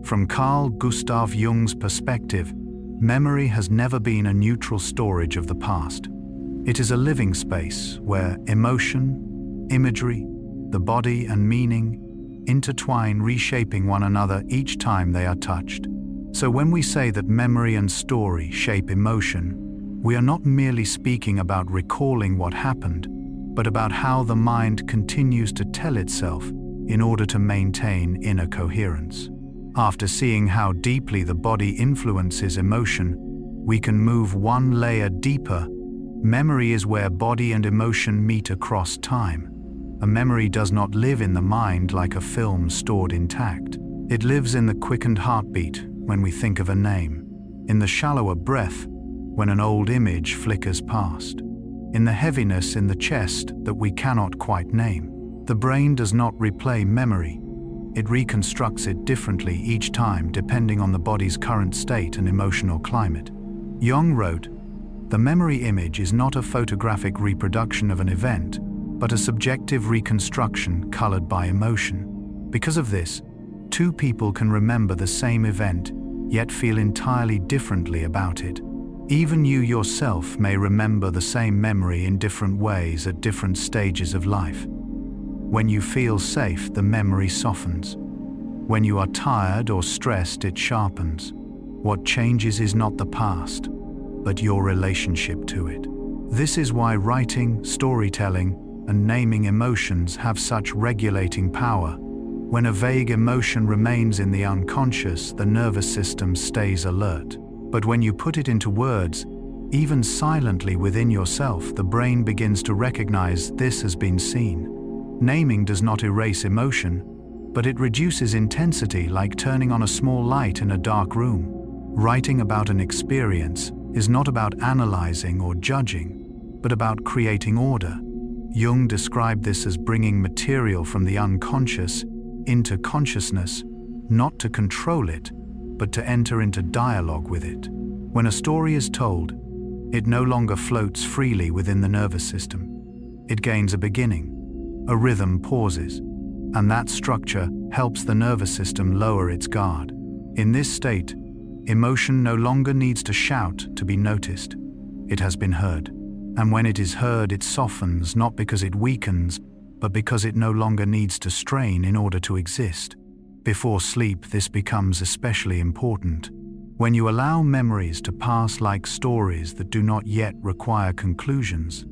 From Carl Gustav Jung's perspective, memory has never been a neutral storage of the past. It is a living space where emotion, imagery, the body and meaning intertwine, reshaping one another each time they are touched. So when we say that memory and story shape emotion, we are not merely speaking about recalling what happened, but about how the mind continues to tell itself in order to maintain inner coherence. After seeing how deeply the body influences emotion, we can move one layer deeper. Memory is where body and emotion meet across time. A memory does not live in the mind like a film stored intact. It lives in the quickened heartbeat when we think of a name, in the shallower breath when an old image flickers past, in the heaviness in the chest that we cannot quite name. The brain does not replay memory. It reconstructs it differently each time depending on the body's current state and emotional climate. Jung wrote, "The memory image is not a photographic reproduction of an event, but a subjective reconstruction colored by emotion. Because of this, two people can remember the same event, yet feel entirely differently about it. Even you yourself may remember the same memory in different ways at different stages of life. When you feel safe, the memory softens. When you are tired or stressed, it sharpens. What changes is not the past, but your relationship to it. This is why writing, storytelling, and naming emotions have such regulating power. When a vague emotion remains in the unconscious, the nervous system stays alert. But when you put it into words, even silently within yourself, the brain begins to recognize this has been seen. Naming does not erase emotion, but it reduces intensity, like turning on a small light in a dark room. Writing about an experience is not about analyzing or judging, but about creating order. Jung described this as bringing material from the unconscious into consciousness, not to control it, but to enter into dialogue with it. When a story is told, it no longer floats freely within the nervous system. It gains a beginning, a rhythm pauses, and that structure helps the nervous system lower its guard. In this state, emotion no longer needs to shout to be noticed. It has been heard. And when it is heard, it softens, not because it weakens, but because it no longer needs to strain in order to exist. Before sleep, this becomes especially important. When you allow memories to pass like stories that do not yet require conclusions,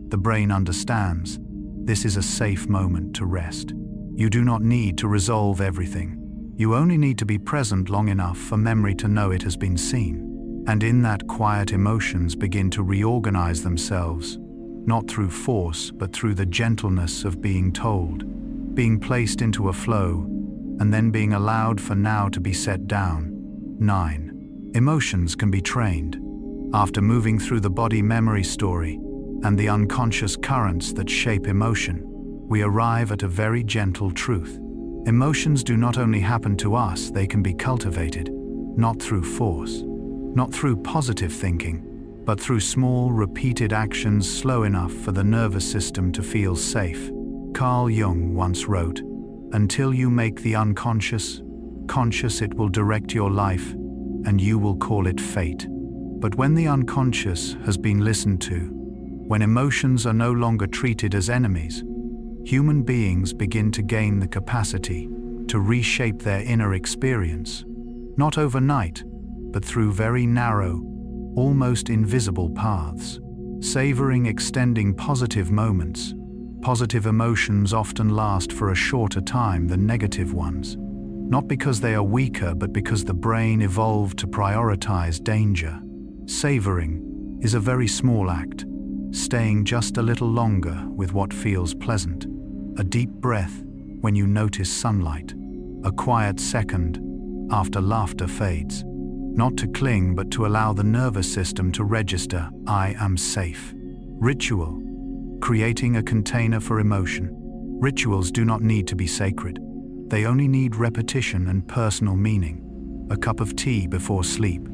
the brain understands this is a safe moment to rest. You do not need to resolve everything. You only need to be present long enough for memory to know it has been seen. And in that quiet, emotions begin to reorganize themselves, not through force, but through the gentleness of being told, being placed into a flow, and then being allowed for now to be set down. 9. Emotions can be trained. After moving through the body memory story and the unconscious currents that shape emotion, we arrive at a very gentle truth. Emotions do not only happen to us, they can be cultivated, not through force, not through positive thinking, but through small, repeated actions slow enough for the nervous system to feel safe. Carl Jung once wrote, "Until you make the unconscious conscious, it will direct your life, and you will call it fate." But when the unconscious has been listened to, when emotions are no longer treated as enemies, human beings begin to gain the capacity to reshape their inner experience, not overnight, but through very narrow, almost invisible paths. Savoring extending positive moments. Positive emotions often last for a shorter time than negative ones, not because they are weaker, but because the brain evolved to prioritize danger. Savoring is a very small act, staying just a little longer with what feels pleasant. A deep breath when you notice sunlight. A quiet second after laughter fades. Not to cling, but to allow the nervous system to register, "I am safe." Ritual. Creating a container for emotion. Rituals do not need to be sacred. They only need repetition and personal meaning. A cup of tea before sleep.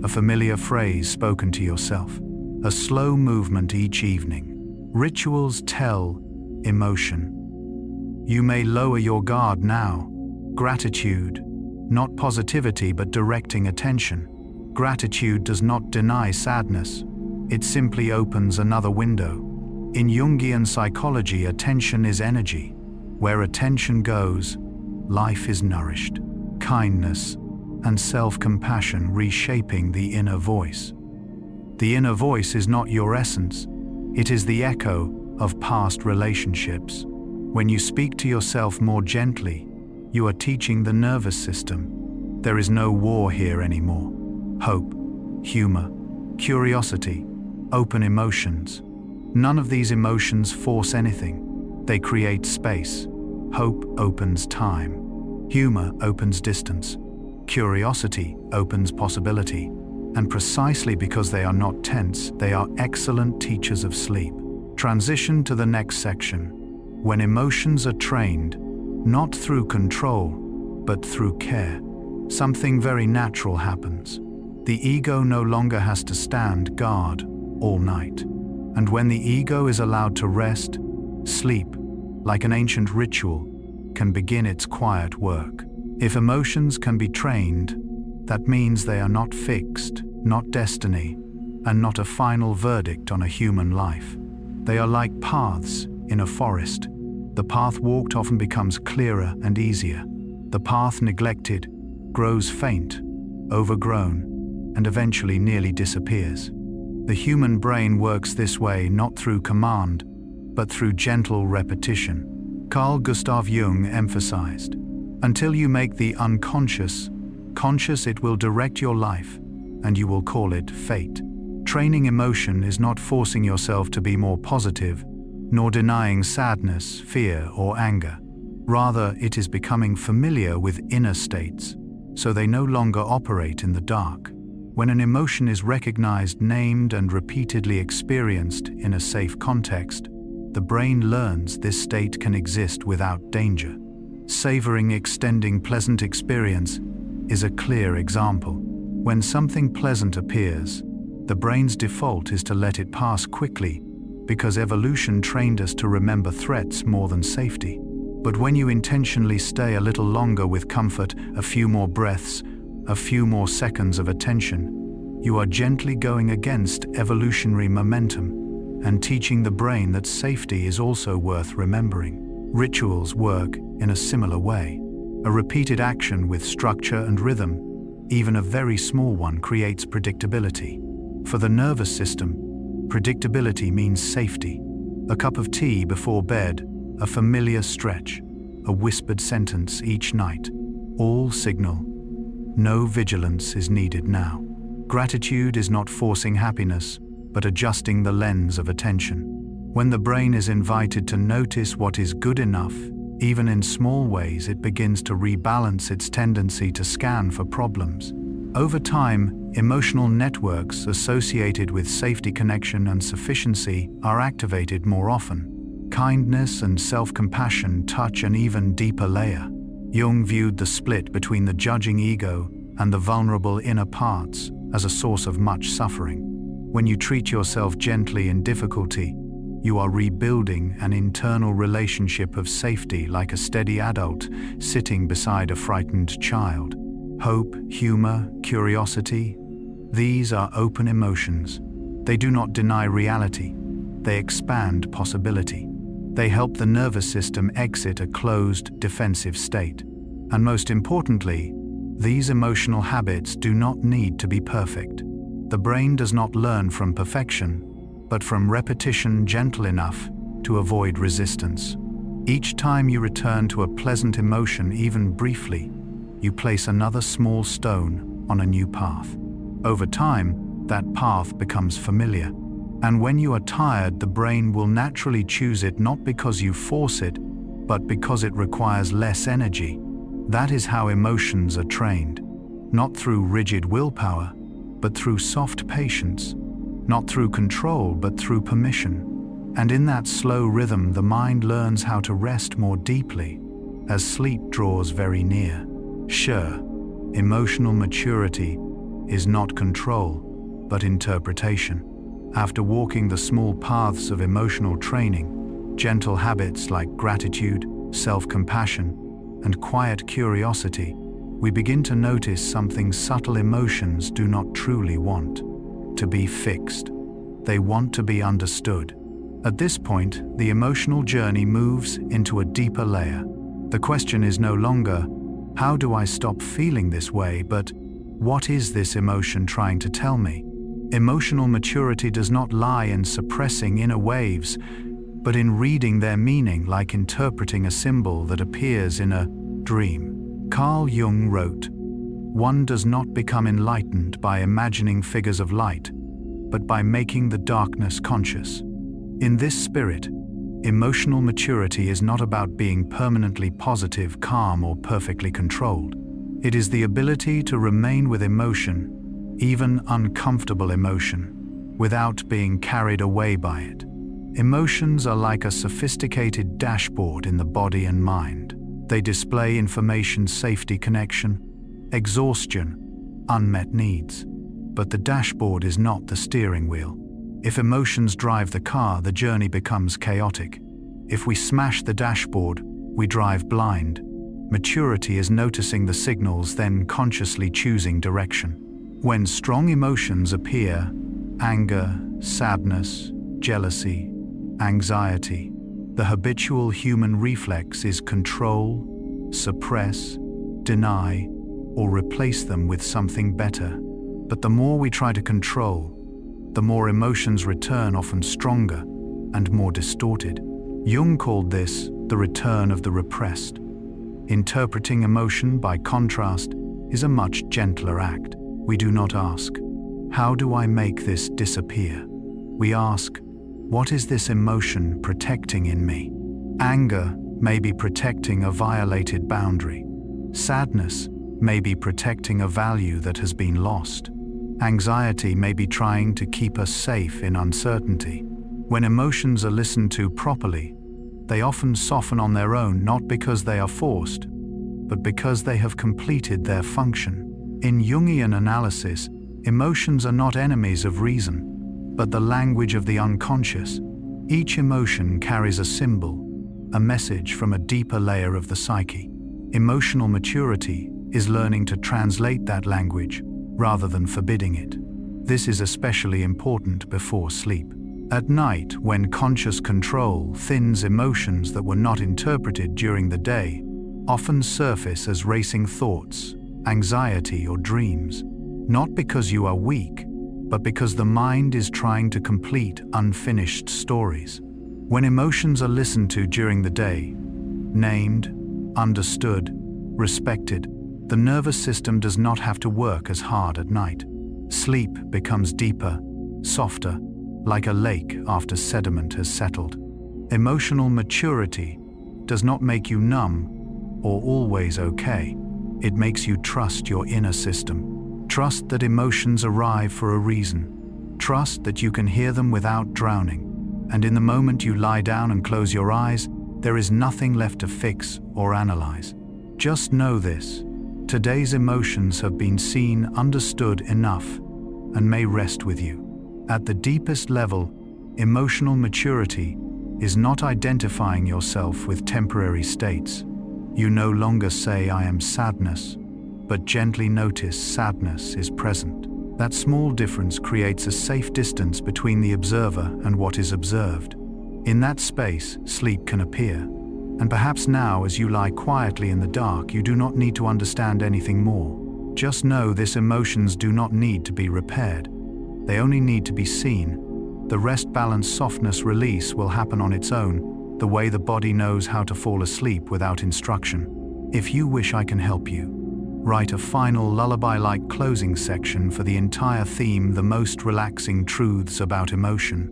A familiar phrase spoken to yourself. A slow movement each evening. Rituals tell emotion. You may lower your guard now. Gratitude. Not positivity, but directing attention. Gratitude does not deny sadness. It simply opens another window. In Jungian psychology, attention is energy. Where attention goes, life is nourished. Kindness and self-compassion reshaping the inner voice. The inner voice is not your essence. It is the echo of past relationships. When you speak to yourself more gently, you are teaching the nervous system, there is no war here anymore. Hope, humor, curiosity, open emotions. None of these emotions force anything. They create space. Hope opens time. Humor opens distance. Curiosity opens possibility. And precisely because they are not tense, they are excellent teachers of sleep. Transition to the next section. When emotions are trained, not through control, but through care, something very natural happens. The ego no longer has to stand guard all night. And when the ego is allowed to rest, sleep, like an ancient ritual, can begin its quiet work. If emotions can be trained, that means they are not fixed, not destiny, and not a final verdict on a human life. They are like paths in a forest. The path walked often becomes clearer and easier. The path neglected grows faint, overgrown, and eventually nearly disappears. The human brain works this way not through command, but through gentle repetition. Carl Gustav Jung emphasized, "Until you make the unconscious conscious, it will direct your life, and you will call it fate." Training emotion is not forcing yourself to be more positive, nor denying sadness, fear, or anger. Rather, it is becoming familiar with inner states, so they no longer operate in the dark. When an emotion is recognized, named, and repeatedly experienced in a safe context, the brain learns this state can exist without danger. Savoring extending pleasant experience is a clear example. When something pleasant appears, the brain's default is to let it pass quickly, because evolution trained us to remember threats more than safety. But when you intentionally stay a little longer with comfort, a few more breaths, a few more seconds of attention, you are gently going against evolutionary momentum and teaching the brain that safety is also worth remembering. Rituals work in a similar way. A repeated action with structure and rhythm, even a very small one, creates predictability. For the nervous system, predictability means safety. A cup of tea before bed, a familiar stretch, a whispered sentence each night, all signal no vigilance is needed now. Gratitude is not forcing happiness, but adjusting the lens of attention. When the brain is invited to notice what is good enough, even in small ways, it begins to rebalance its tendency to scan for problems. Over time, emotional networks associated with safety, connection, and sufficiency are activated more often. Kindness and self-compassion touch an even deeper layer. Jung viewed the split between the judging ego and the vulnerable inner parts as a source of much suffering. When you treat yourself gently in difficulty, You are rebuilding an internal relationship of safety, like a steady adult sitting beside a frightened child. Hope, humor, curiosity, these are open emotions. They do not deny reality. They expand possibility. They help the nervous system exit a closed, defensive state. And most importantly, these emotional habits do not need to be perfect. The brain does not learn from perfection, but from repetition gentle enough to avoid resistance. Each time you return to a pleasant emotion, even briefly, you place another small stone on a new path. Over time, that path becomes familiar. And when you are tired, the brain will naturally choose it, not because you force it, but because it requires less energy. That is how emotions are trained. Not through rigid willpower, but through soft patience. Not through control, but through permission. And in that slow rhythm, the mind learns how to rest more deeply as sleep draws very near. Sure, emotional maturity is not control, but interpretation. After walking the small paths of emotional training, gentle habits like gratitude, self-compassion, and quiet curiosity, we begin to notice something subtle. Emotions do not truly want to be fixed. They want to be understood. At this point, the emotional journey moves into a deeper layer. The question is no longer, how do I stop feeling this way, but what is this emotion trying to tell me? Emotional maturity does not lie in suppressing inner waves, but in reading their meaning, like interpreting a symbol that appears in a dream. Carl Jung wrote, "One does not become enlightened by imagining figures of light, but by making the darkness conscious." In this spirit, emotional maturity is not about being permanently positive, calm, or perfectly controlled. It is the ability to remain with emotion, even uncomfortable emotion, without being carried away by it. Emotions are like a sophisticated dashboard in the body and mind. They display information, safety, connection, exhaustion, unmet needs. But the dashboard is not the steering wheel. If emotions drive the car, the journey becomes chaotic. If we smash the dashboard, we drive blind. Maturity is noticing the signals, then consciously choosing direction. When strong emotions appear, anger, sadness, jealousy, anxiety, the habitual human reflex is control, suppress, deny, or replace them with something better. But the more we try to control, the more emotions return, often stronger and more distorted. Jung called this the return of the repressed. Interpreting emotion, by contrast, is a much gentler act. We do not ask, "How do I make this disappear?" We ask, "What is this emotion protecting in me?" Anger may be protecting a violated boundary. Sadness may be protecting a value that has been lost. Anxiety may be trying to keep us safe in uncertainty. When emotions are listened to properly, they often soften on their own, not because they are forced, but because they have completed their function. In Jungian analysis, emotions are not enemies of reason, but the language of the unconscious. Each emotion carries a symbol, a message from a deeper layer of the psyche. Emotional maturity is learning to translate that language rather than forbidding it. This is especially important before sleep. At night, when conscious control thins, emotions that were not interpreted during the day often surface as racing thoughts, anxiety, or dreams. Not because you are weak, but because the mind is trying to complete unfinished stories. When emotions are listened to during the day, named, understood, respected, the nervous system does not have to work as hard at night. Sleep becomes deeper, softer, like a lake after sediment has settled. Emotional maturity does not make you numb or always okay. It makes you trust your inner system. Trust that emotions arrive for a reason. Trust that you can hear them without drowning. And in the moment you lie down and close your eyes, there is nothing left to fix or analyze. Just know this: today's emotions have been seen, understood enough, and may rest with you. At the deepest level, Emotional maturity is not identifying yourself with temporary states. You no longer say, "I am sadness," but gently notice sadness is present. That small difference creates a safe distance between the observer and what is observed. In that space, sleep can appear. And perhaps now, as you lie quietly in the dark, you do not need to understand anything more. Just know these emotions do not need to be repaired. They only need to be seen. The rest, balance, softness, release will happen on its own, the way the body knows how to fall asleep without instruction. If you wish, I can help you. Write a final lullaby-like closing section for the entire theme, the most relaxing truths about emotion,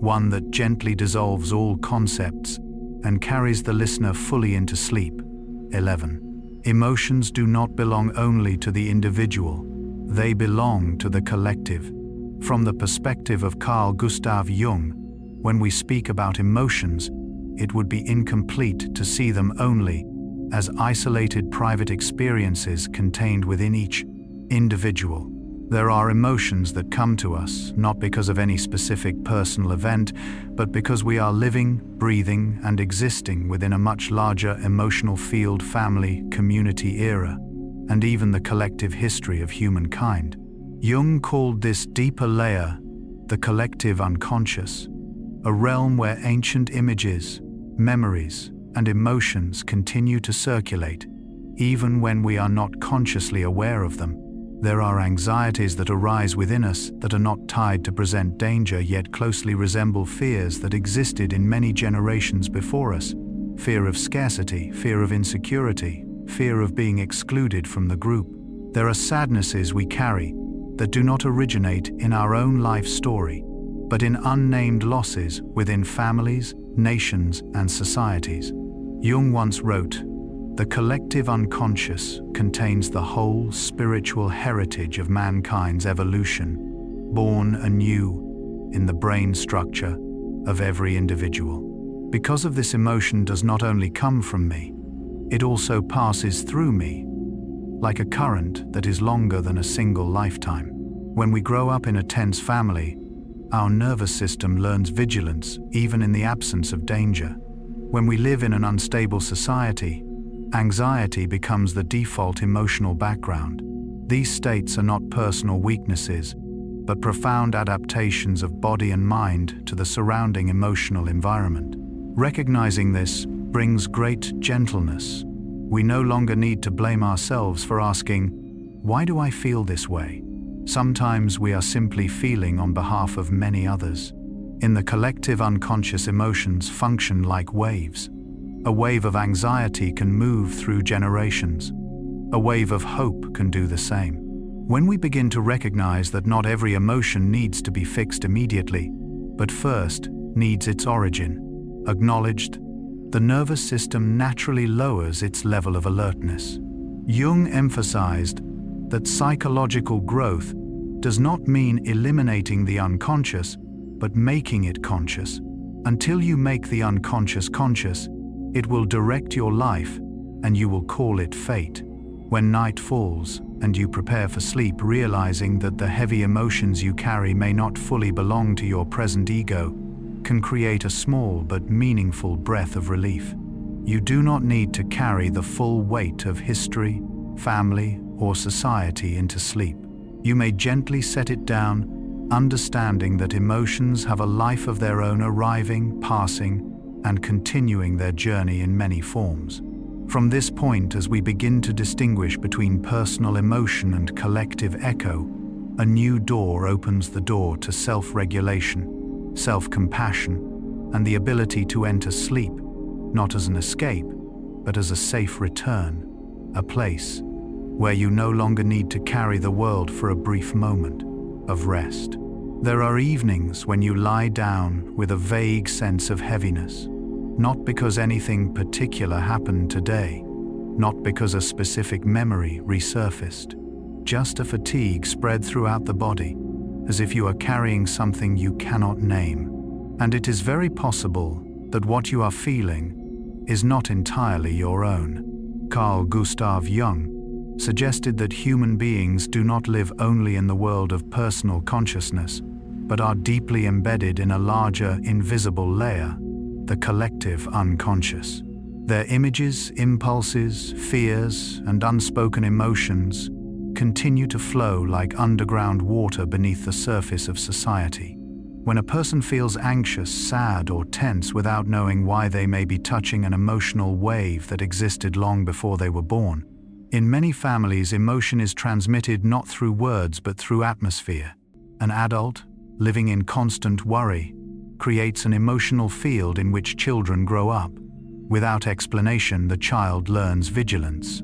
one that gently dissolves all concepts and carries the listener fully into sleep. 11. Emotions do not belong only to the individual, they belong to the collective. From the perspective of Carl Gustav Jung, when we speak about emotions, it would be incomplete to see them only as isolated private experiences contained within each individual. There are emotions that come to us not because of any specific personal event, but because we are living, breathing, and existing within a much larger emotional field, family, community, era, and even the collective history of humankind. Jung called this deeper layer the collective unconscious, a realm where ancient images, memories, and emotions continue to circulate, even when we are not consciously aware of them. There are anxieties that arise within us that are not tied to present danger, yet closely resemble fears that existed in many generations before us. Fear of scarcity, fear of insecurity, fear of being excluded from the group. There are sadnesses we carry that do not originate in our own life story, but in unnamed losses within families, nations, and societies. Jung once wrote, "The collective unconscious contains the whole spiritual heritage of mankind's evolution, born anew in the brain structure of every individual. Because of this, emotion does not only come from me, it also passes through me, like a current that is longer than a single lifetime." When we grow up in a tense family, our nervous system learns vigilance even in the absence of danger. When we live in an unstable society, anxiety becomes the default emotional background. These states are not personal weaknesses, but profound adaptations of body and mind to the surrounding emotional environment. Recognizing this brings great gentleness. We no longer need to blame ourselves for asking, "Why do I feel this way?" Sometimes we are simply feeling on behalf of many others. In the collective unconscious, emotions function like waves. A wave of anxiety can move through generations. A wave of hope can do the same. When we begin to recognize that not every emotion needs to be fixed immediately, but first needs its origin acknowledged, the nervous system naturally lowers its level of alertness. Jung emphasized that psychological growth does not mean eliminating the unconscious, but making it conscious. Until you make the unconscious conscious, it will direct your life, and you will call it fate. When night falls, and you prepare for sleep, realizing that the heavy emotions you carry may not fully belong to your present ego, can create a small but meaningful breath of relief. You do not need to carry the full weight of history, family, or society into sleep. You may gently set it down, understanding that emotions have a life of their own, arriving, passing, and continuing their journey in many forms. From this point, as we begin to distinguish between personal emotion and collective echo, a new door opens, the door to self-regulation, self-compassion, and the ability to enter sleep, not as an escape, but as a safe return, a place where you no longer need to carry the world for a brief moment of rest. There are evenings when you lie down with a vague sense of heaviness, not because anything particular happened today, not because a specific memory resurfaced, just a fatigue spread throughout the body, as if you are carrying something you cannot name. And it is very possible that what you are feeling is not entirely your own. Carl Gustav Jung suggested that human beings do not live only in the world of personal consciousness, but are deeply embedded in a larger, invisible layer, the collective unconscious. Their images, impulses, fears, and unspoken emotions continue to flow like underground water beneath the surface of society. When a person feels anxious, sad, or tense without knowing why, they may be touching an emotional wave that existed long before they were born. In many families, emotion is transmitted not through words but through atmosphere. An adult, living in constant worry, creates an emotional field in which children grow up. Without explanation, the child learns vigilance.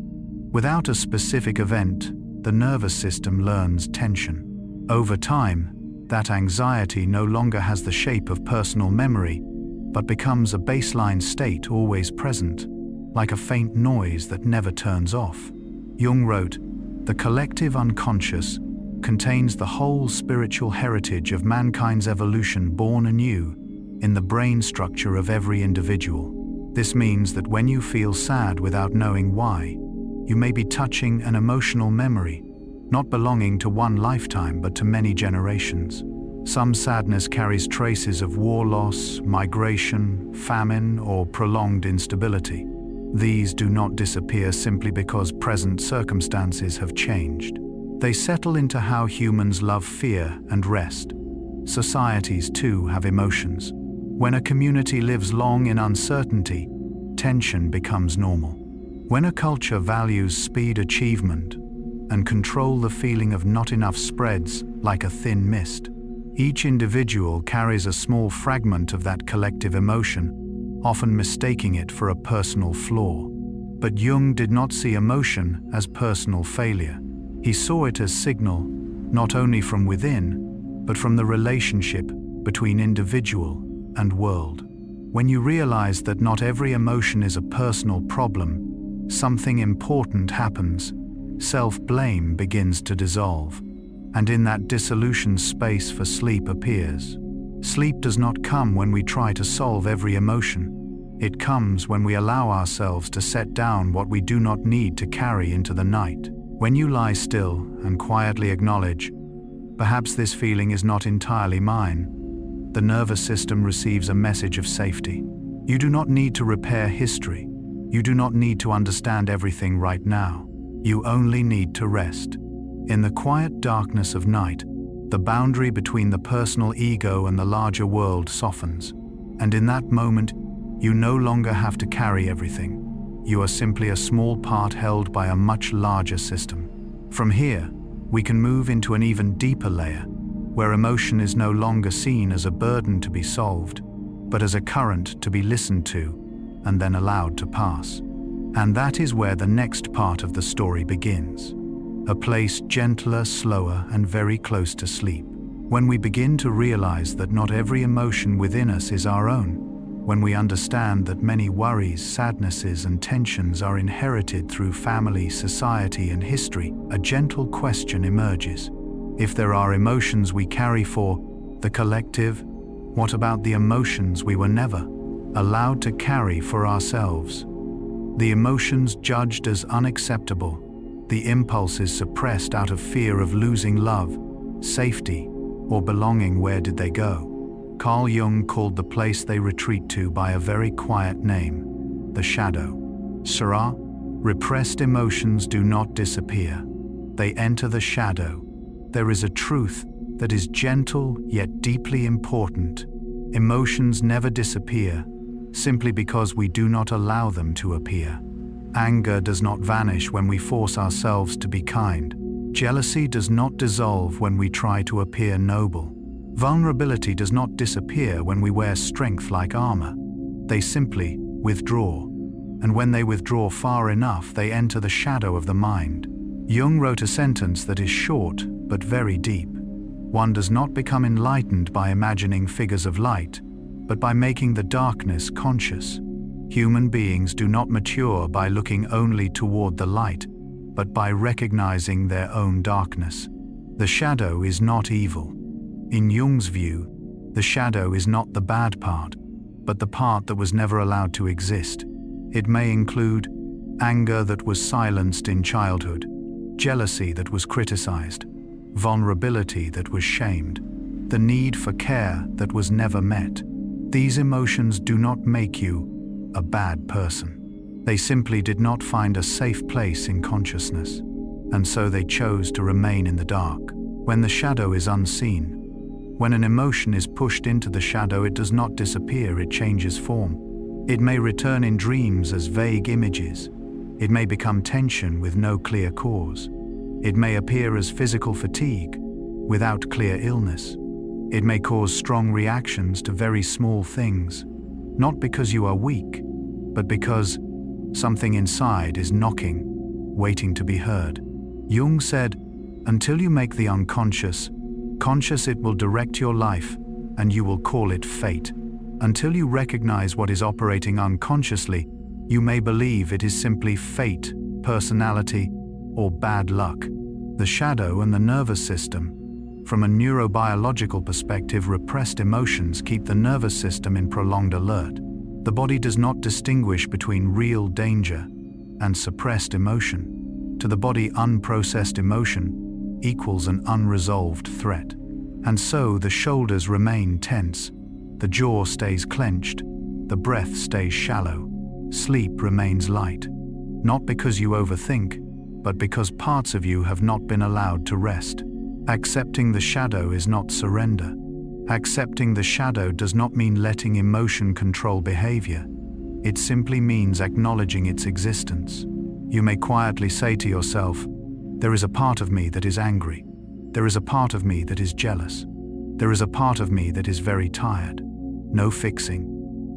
Without a specific event, the nervous system learns tension. Over time, that anxiety no longer has the shape of personal memory, but becomes a baseline state always present, like a faint noise that never turns off. Jung wrote, "The collective unconscious contains the whole spiritual heritage of mankind's evolution born anew in the brain structure of every individual." This means that when you feel sad without knowing why, you may be touching an emotional memory, not belonging to one lifetime but to many generations. Some sadness carries traces of war loss, migration, famine, or prolonged instability. These do not disappear simply because present circumstances have changed. They settle into how humans love, fear, and rest. Societies, too, have emotions. When a community lives long in uncertainty, tension becomes normal. When a culture values speed, achievement, and control, the feeling of not enough spreads like a thin mist. Each individual carries a small fragment of that collective emotion, often mistaking it for a personal flaw. But Jung did not see emotion as personal failure. He saw it as signal, not only from within, but from the relationship between individual and world. When you realize that not every emotion is a personal problem, something important happens. Self-blame begins to dissolve, and in that dissolution, space for sleep appears. Sleep does not come when we try to solve every emotion. It comes when we allow ourselves to set down what we do not need to carry into the night. When you lie still and quietly acknowledge, "Perhaps this feeling is not entirely mine," the nervous system receives a message of safety. You do not need to repair history. You do not need to understand everything right now. You only need to rest. In the quiet darkness of night, the boundary between the personal ego and the larger world softens. And in that moment, you no longer have to carry everything. You are simply a small part held by a much larger system. From here, we can move into an even deeper layer, where emotion is no longer seen as a burden to be solved, but as a current to be listened to and then allowed to pass. And that is where the next part of the story begins. A place gentler, slower, and very close to sleep. When we begin to realize that not every emotion within us is our own, when we understand that many worries, sadnesses, and tensions are inherited through family, society, and history, a gentle question emerges. If there are emotions we carry for the collective, what about the emotions we were never allowed to carry for ourselves? The emotions judged as unacceptable, the impulses suppressed out of fear of losing love, safety, or belonging, where did they go? Carl Jung called the place they retreat to by a very quiet name, the shadow. Sarah, repressed emotions do not disappear. They enter the shadow. There is a truth that is gentle yet deeply important. Emotions never disappear, simply because we do not allow them to appear. Anger does not vanish when we force ourselves to be kind. Jealousy does not dissolve when we try to appear noble. Vulnerability does not disappear when we wear strength like armor. They simply withdraw. And when they withdraw far enough, they enter the shadow of the mind. Jung wrote a sentence that is short but very deep. One does not become enlightened by imagining figures of light, but by making the darkness conscious. Human beings do not mature by looking only toward the light, but by recognizing their own darkness. The shadow is not evil. In Jung's view, the shadow is not the bad part, but the part that was never allowed to exist. It may include anger that was silenced in childhood, jealousy that was criticized, vulnerability that was shamed. the need for care that was never met. These emotions do not make you a bad person. They simply did not find a safe place in consciousness, and so they chose to remain in the dark. When the shadow is unseen, when an emotion is pushed into the shadow, it does not disappear, it changes form. It may return in dreams as vague images. It may become tension with no clear cause. It may appear as physical fatigue without clear illness. It may cause strong reactions to very small things, not because you are weak, but because something inside is knocking, waiting to be heard. Jung said, "Until you make the unconscious conscious, it will direct your life, and you will call it fate. Until you recognize what is operating unconsciously, you may believe it is simply fate, personality, or bad luck." The shadow and the nervous system. From a neurobiological perspective, repressed emotions keep the nervous system in prolonged alert. The body does not distinguish between real danger and suppressed emotion. To the body, unprocessed emotion equals an unresolved threat. And so the shoulders remain tense, the jaw stays clenched, the breath stays shallow, sleep remains light. Not because you overthink, but because parts of you have not been allowed to rest. Accepting the shadow is not surrender. Accepting the shadow does not mean letting emotion control behavior. It simply means acknowledging its existence. You may quietly say to yourself, "There is a part of me that is angry. There is a part of me that is jealous. There is a part of me that is very tired." No fixing,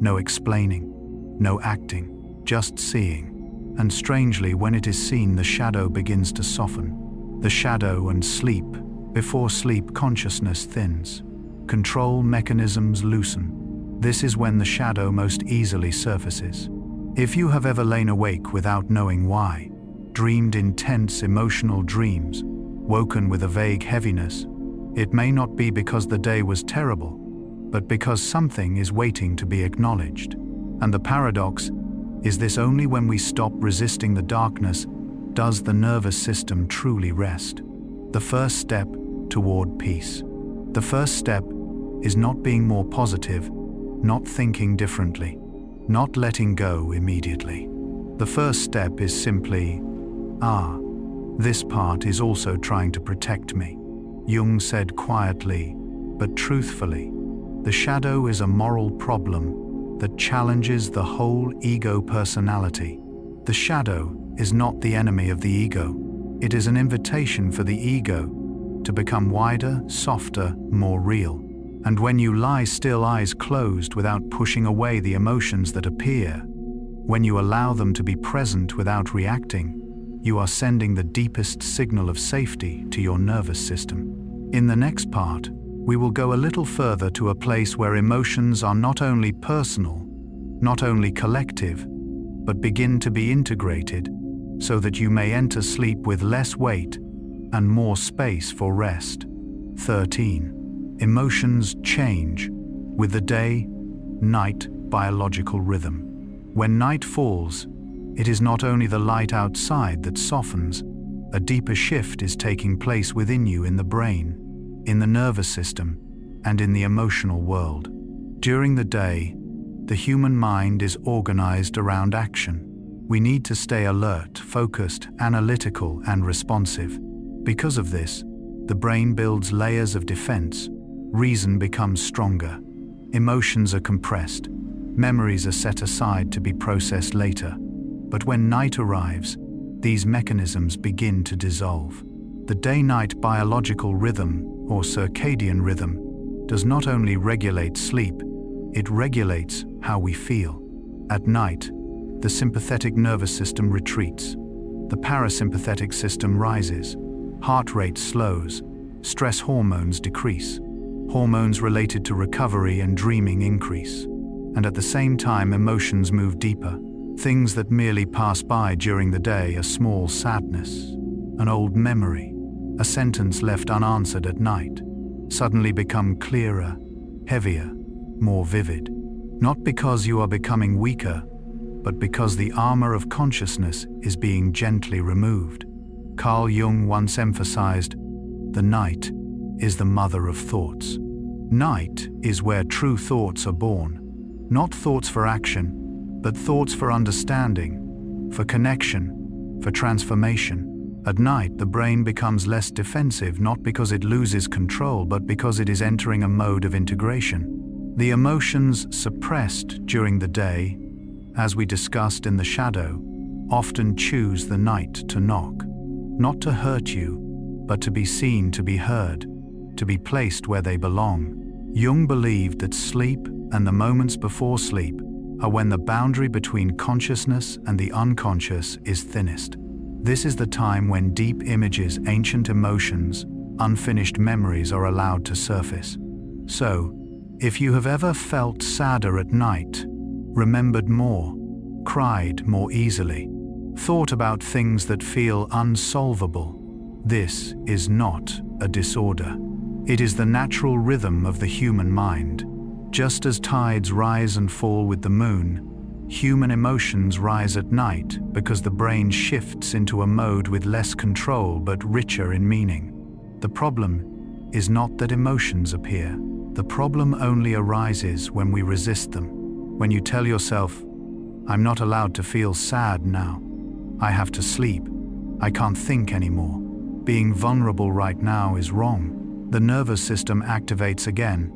no explaining, no acting, just seeing. And strangely, when it is seen, the shadow begins to soften. The shadow and sleep. Before sleep, consciousness thins. Control mechanisms loosen. This is when the shadow most easily surfaces. If you have ever lain awake without knowing why, dreamed intense emotional dreams, woken with a vague heaviness, it may not be because the day was terrible, but because something is waiting to be acknowledged. And the paradox is this: only when we stop resisting the darkness does the nervous system truly rest. The first step toward peace. The first step is not being more positive, not thinking differently, not letting go immediately. The first step is simply, this part is also trying to protect me. Jung said quietly, but truthfully, the shadow is a moral problem that challenges the whole ego personality. The shadow is not the enemy of the ego. It is an invitation for the ego to become wider, softer, more real. And when you lie still, eyes closed, without pushing away the emotions that appear, when you allow them to be present without reacting, you are sending the deepest signal of safety to your nervous system. In the next part, we will go a little further to a place where emotions are not only personal, not only collective, but begin to be integrated, so that you may enter sleep with less weight and more space for rest. 13. Emotions change with the day-night biological rhythm. When night falls, it is not only the light outside that softens, a deeper shift is taking place within you, in the brain, in the nervous system, and in the emotional world. During the day, the human mind is organized around action. We need to stay alert, focused, analytical, and responsive. Because of this, the brain builds layers of defense, reason becomes stronger, emotions are compressed, memories are set aside to be processed later. But when night arrives, these mechanisms begin to dissolve. The day-night biological rhythm, or circadian rhythm, does not only regulate sleep, it regulates how we feel. At night, the sympathetic nervous system retreats. The parasympathetic system rises. Heart rate slows. Stress hormones decrease. Hormones related to recovery and dreaming increase. And at the same time, emotions move deeper. Things that merely pass by during the day, a small sadness, an old memory, a sentence left unanswered at night, suddenly become clearer, heavier, more vivid. Not because you are becoming weaker, but because the armor of consciousness is being gently removed. Carl Jung once emphasized, "The night is the mother of thoughts." Night is where true thoughts are born. Not thoughts for action, but thoughts for understanding, for connection, for transformation. At night, the brain becomes less defensive, not because it loses control, but because it is entering a mode of integration. The emotions suppressed during the day, as we discussed in the shadow, often choose the night to knock. Not to hurt you, but to be seen, to be heard, to be placed where they belong. Jung believed that sleep and the moments before sleep are when the boundary between consciousness and the unconscious is thinnest. This is the time when deep images, ancient emotions, unfinished memories are allowed to surface. So, if you have ever felt sadder at night, remembered more, cried more easily, thought about things that feel unsolvable, this is not a disorder. It is the natural rhythm of the human mind. Just as tides rise and fall with the moon, human emotions rise at night because the brain shifts into a mode with less control but richer in meaning. The problem is not that emotions appear. The problem only arises when we resist them. When you tell yourself, "I'm not allowed to feel sad now. I have to sleep. I can't think anymore. Being vulnerable right now is wrong." The nervous system activates again.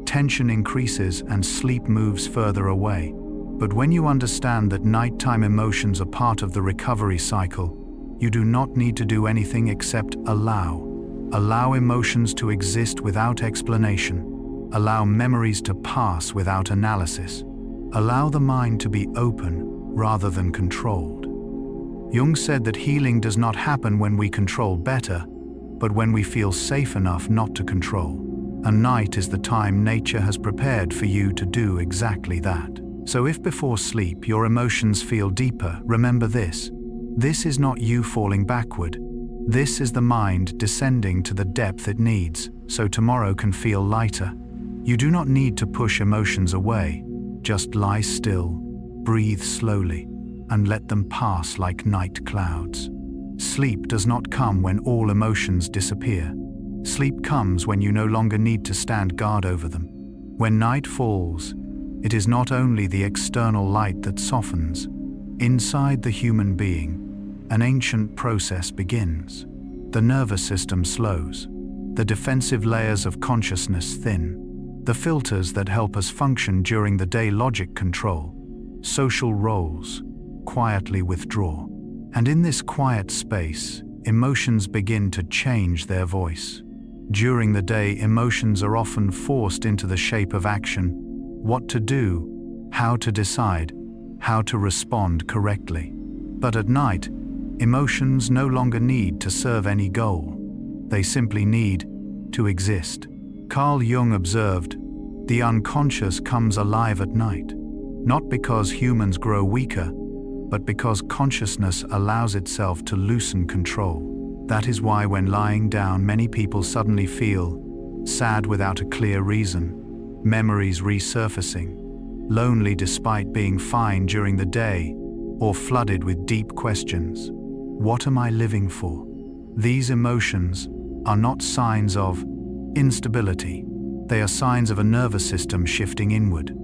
Tension increases and sleep moves further away. But when you understand that nighttime emotions are part of the recovery cycle, you do not need to do anything except allow. Allow emotions to exist without explanation. Allow memories to pass without analysis. Allow the mind to be open rather than controlled. Jung said that healing does not happen when we control better, but when we feel safe enough not to control. And night is the time nature has prepared for you to do exactly that. So if before sleep your emotions feel deeper, remember this. This is not you falling backward. This is the mind descending to the depth it needs, so tomorrow can feel lighter. You do not need to push emotions away. Just lie still, breathe slowly, and let them pass like night clouds. Sleep does not come when all emotions disappear. Sleep comes when you no longer need to stand guard over them. When night falls, it is not only the external light that softens. Inside the human being, an ancient process begins. The nervous system slows. The defensive layers of consciousness thin. The filters that help us function during the day, logic, control, social roles, quietly withdraw. And in this quiet space, emotions begin to change their voice. During the day, emotions are often forced into the shape of action. What to do, how to decide, how to respond correctly. But at night, emotions no longer need to serve any goal. They simply need to exist. Carl Jung observed, "The unconscious comes alive at night, not because humans grow weaker, but because consciousness allows itself to loosen control." That is why when lying down, many people suddenly feel sad without a clear reason, memories resurfacing, lonely despite being fine during the day, or flooded with deep questions. What am I living for? These emotions are not signs of instability. They are signs of a nervous system shifting inward.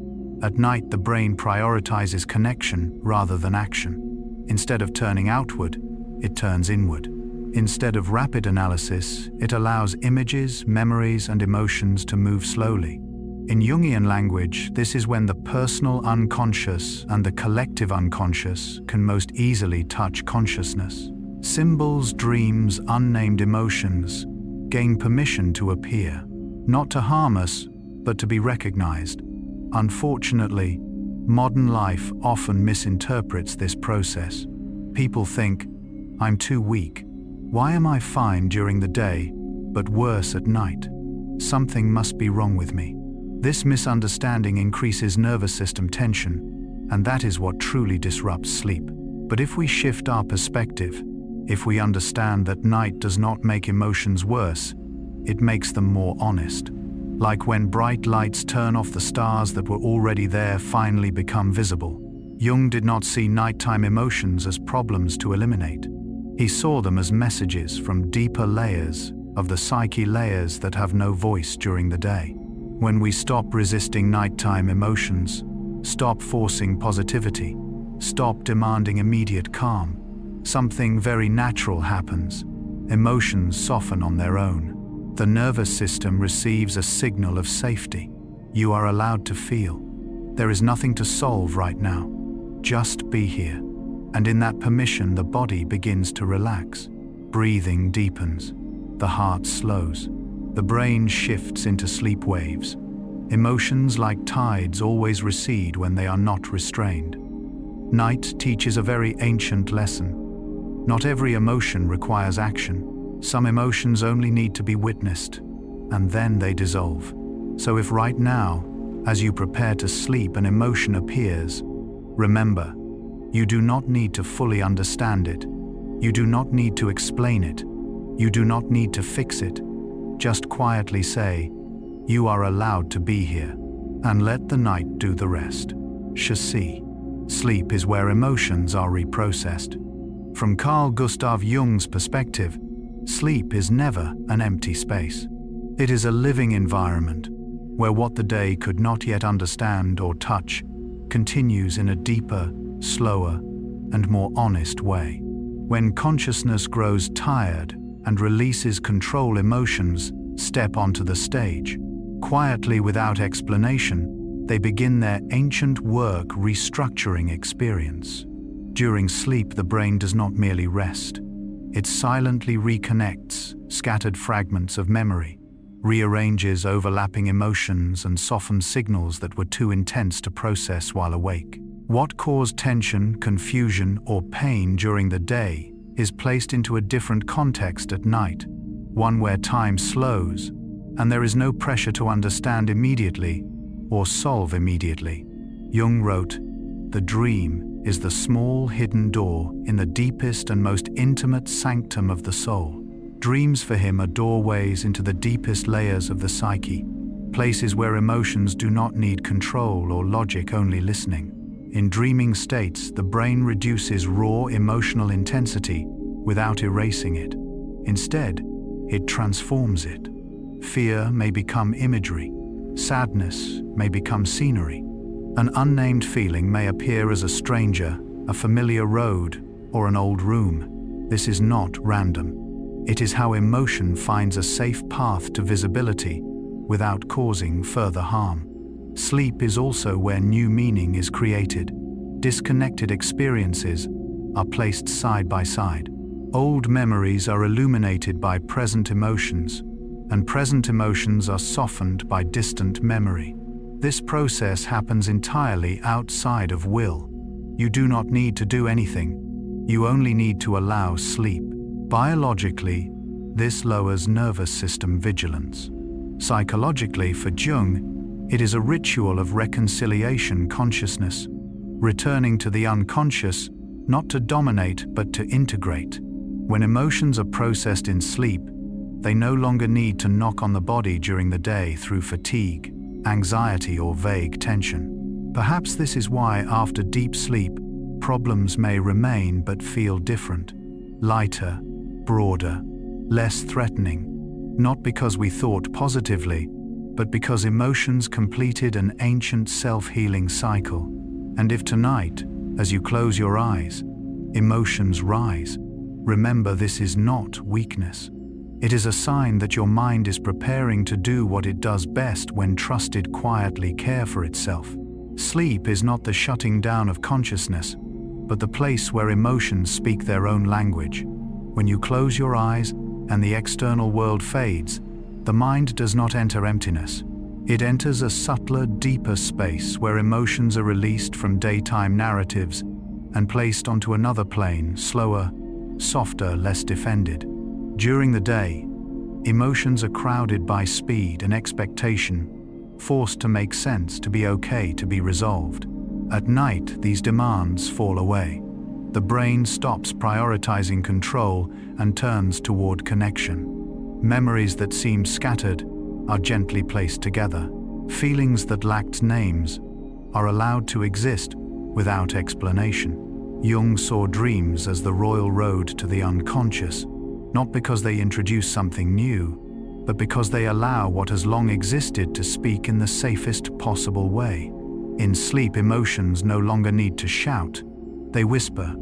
At night, the brain prioritizes connection rather than action. Instead of turning outward, it turns inward. Instead of rapid analysis, it allows images, memories, and emotions to move slowly. In Jungian language, this is when the personal unconscious and the collective unconscious can most easily touch consciousness. Symbols, dreams, unnamed emotions gain permission to appear, not to harm us, but to be recognized. Unfortunately, modern life often misinterprets this process. People think, "I'm too weak. Why am I fine during the day, but worse at night? Something must be wrong with me." This misunderstanding increases nervous system tension, and that is what truly disrupts sleep. But if we shift our perspective, if we understand that night does not make emotions worse, it makes them more honest. Like when bright lights turn off, the stars that were already there finally become visible. Jung did not see nighttime emotions as problems to eliminate. He saw them as messages from deeper layers of the psyche, layers that have no voice during the day. When we stop resisting nighttime emotions, stop forcing positivity, stop demanding immediate calm, something very natural happens. Emotions soften on their own. The nervous system receives a signal of safety. You are allowed to feel. There is nothing to solve right now. Just be here. And in that permission, the body begins to relax. Breathing deepens. The heart slows. The brain shifts into sleep waves. Emotions like tides always recede when they are not restrained. Night teaches a very ancient lesson. Not every emotion requires action. Some emotions only need to be witnessed, and then they dissolve. So if right now, as you prepare to sleep, an emotion appears, remember, you do not need to fully understand it. You do not need to explain it. You do not need to fix it. Just quietly say, you are allowed to be here, and let the night do the rest. Chassis. Sleep is where emotions are reprocessed. From Carl Gustav Jung's perspective, sleep is never an empty space. It is a living environment, where what the day could not yet understand or touch continues in a deeper, slower, and more honest way. When consciousness grows tired and releases control, emotions step onto the stage. Quietly, without explanation, they begin their ancient work restructuring experience. During sleep, the brain does not merely rest. It silently reconnects scattered fragments of memory, rearranges overlapping emotions, and softens signals that were too intense to process while awake. What caused tension, confusion, or pain during the day is placed into a different context at night, one where time slows, and there is no pressure to understand immediately or solve immediately. Jung wrote, "The dream is the small hidden door in the deepest and most intimate sanctum of the soul." Dreams for him are doorways into the deepest layers of the psyche, places where emotions do not need control or logic, only listening. In dreaming states, the brain reduces raw emotional intensity without erasing it. Instead, it transforms it. Fear may become imagery. Sadness may become scenery. An unnamed feeling may appear as a stranger, a familiar road, or an old room. This is not random. It is how emotion finds a safe path to visibility without causing further harm. Sleep is also where new meaning is created. Disconnected experiences are placed side by side. Old memories are illuminated by present emotions, and present emotions are softened by distant memory. This process happens entirely outside of will. You do not need to do anything. You only need to allow sleep. Biologically, this lowers nervous system vigilance. Psychologically, for Jung, it is a ritual of reconciliation consciousness, returning to the unconscious, not to dominate but to integrate. When emotions are processed in sleep, they no longer need to knock on the body during the day through fatigue, anxiety, or vague tension. Perhaps this is why, after deep sleep, problems may remain but feel different, lighter, broader, less threatening, not because we thought positively, but because emotions completed an ancient self-healing cycle. And if tonight, as you close your eyes, emotions rise, remember this is not weakness. It is a sign that your mind is preparing to do what it does best when trusted, quietly care for itself. Sleep is not the shutting down of consciousness, but the place where emotions speak their own language. When you close your eyes and the external world fades, the mind does not enter emptiness. It enters a subtler, deeper space where emotions are released from daytime narratives and placed onto another plane, slower, softer, less defended. During the day, emotions are crowded by speed and expectation, forced to make sense, to be okay, to be resolved. At night, these demands fall away. The brain stops prioritizing control and turns toward connection. Memories that seemed scattered are gently placed together. Feelings that lacked names are allowed to exist without explanation. Jung saw dreams as the royal road to the unconscious, not because they introduced something new, but because they allow what has long existed to speak in the safest possible way. In sleep, emotions no longer need to shout. They whisper,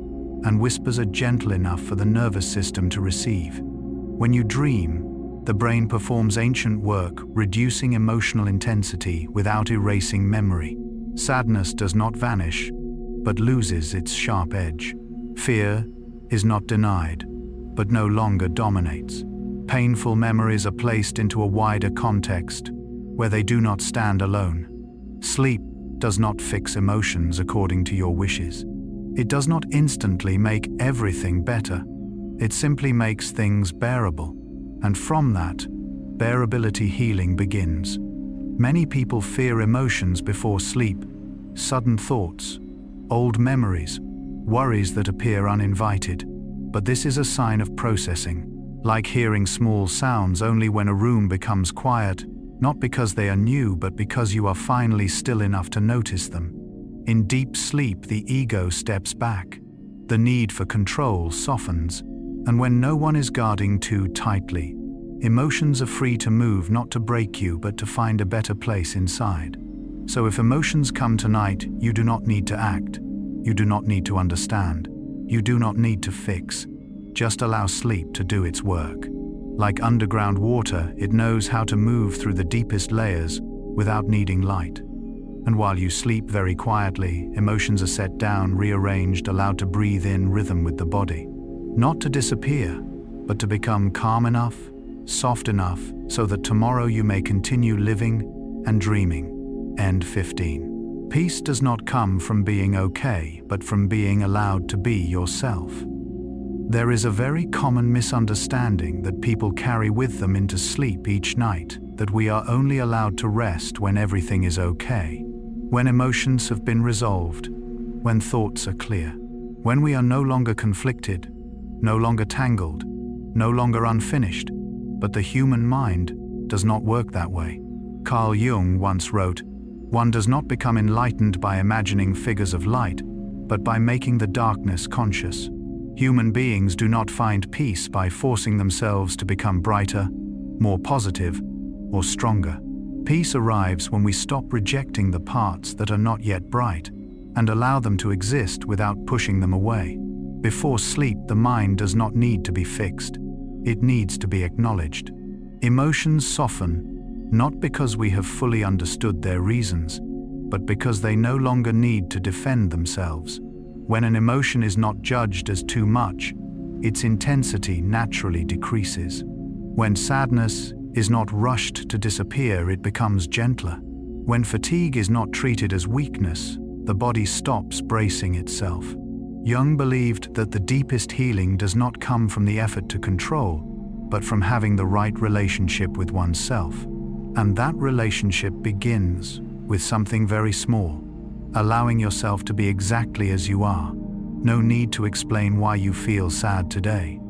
and whispers are gentle enough for the nervous system to receive. When you dream, the brain performs ancient work, reducing emotional intensity without erasing memory. Sadness does not vanish, but loses its sharp edge. Fear is not denied, but no longer dominates. Painful memories are placed into a wider context, where they do not stand alone. Sleep does not fix emotions according to your wishes. It does not instantly make everything better. It simply makes things bearable. And from that, bearability healing begins. Many people fear emotions before sleep, sudden thoughts, old memories, worries that appear uninvited. But this is a sign of processing, like hearing small sounds only when a room becomes quiet, not because they are new but because you are finally still enough to notice them. In deep sleep, the ego steps back. The need for control softens, and when no one is guarding too tightly, emotions are free to move, not to break you but to find a better place inside. So if emotions come tonight, you do not need to act. You do not need to understand. You do not need to fix. Just allow sleep to do its work. Like underground water, it knows how to move through the deepest layers without needing light. And while you sleep very quietly, emotions are set down, rearranged, allowed to breathe in rhythm with the body. Not to disappear, but to become calm enough, soft enough, so that tomorrow you may continue living and dreaming. End 15. Peace does not come from being okay, but from being allowed to be yourself. There is a very common misunderstanding that people carry with them into sleep each night, that we are only allowed to rest when everything is okay, when emotions have been resolved, when thoughts are clear, when we are no longer conflicted, no longer tangled, no longer unfinished. But the human mind does not work that way. Carl Jung once wrote, "One does not become enlightened by imagining figures of light, but by making the darkness conscious." Human beings do not find peace by forcing themselves to become brighter, more positive, or stronger. Peace arrives when we stop rejecting the parts that are not yet bright and allow them to exist without pushing them away. Before sleep, the mind does not need to be fixed. It needs to be acknowledged. Emotions soften, not because we have fully understood their reasons, but because they no longer need to defend themselves. When an emotion is not judged as too much, its intensity naturally decreases. When sadness is not rushed to disappear, it becomes gentler. When fatigue is not treated as weakness, the body stops bracing itself. Jung believed that the deepest healing does not come from the effort to control, but from having the right relationship with oneself. And that relationship begins with something very small, allowing yourself to be exactly as you are. No need to explain why you feel sad today.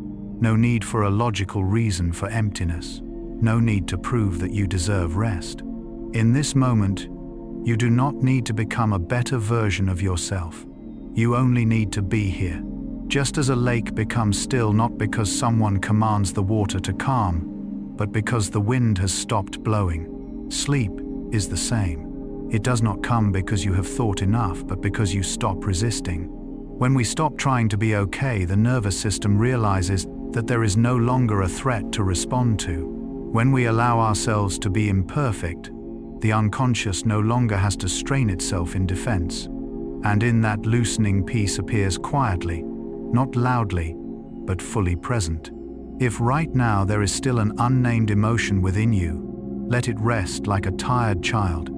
No need for a logical reason for emptiness. No need to prove that you deserve rest. In this moment, you do not need to become a better version of yourself. You only need to be here. Just as a lake becomes still not because someone commands the water to calm, but because the wind has stopped blowing. Sleep is the same. It does not come because you have thought enough, but because you stop resisting. When we stop trying to be okay, the nervous system realizes that there is no longer a threat to respond to. When we allow ourselves to be imperfect, the unconscious no longer has to strain itself in defense. And in that loosening, peace appears quietly, not loudly, but fully present. If right now there is still an unnamed emotion within you, let it rest like a tired child.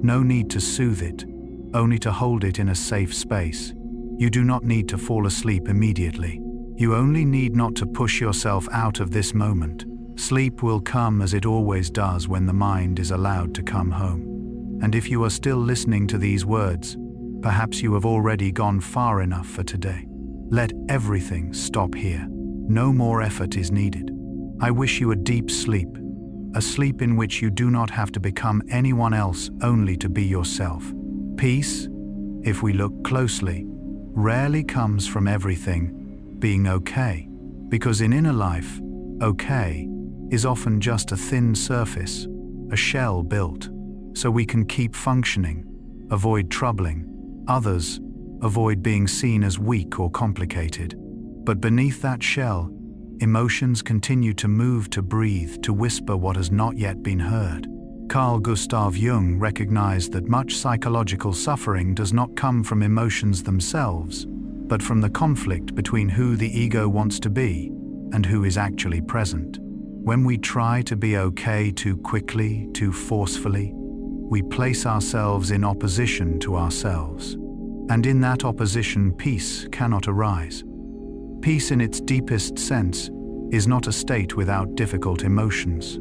No need to soothe it, only to hold it in a safe space. You do not need to fall asleep immediately. You only need not to push yourself out of this moment. Sleep will come as it always does when the mind is allowed to come home. And if you are still listening to these words, perhaps you have already gone far enough for today. Let everything stop here. No more effort is needed. I wish you a deep sleep, a sleep in which you do not have to become anyone else, only to be yourself. Peace, if we look closely, rarely comes from everything being okay, because in inner life, okay is often just a thin surface, a shell built, so we can keep functioning, avoid troubling others, avoid being seen as weak or complicated. But beneath that shell, emotions continue to move, to breathe, to whisper what has not yet been heard. Carl Gustav Jung recognized that much psychological suffering does not come from emotions themselves, but from the conflict between who the ego wants to be and who is actually present. When we try to be okay too quickly, too forcefully, we place ourselves in opposition to ourselves. And in that opposition, peace cannot arise. Peace in its deepest sense is not a state without difficult emotions.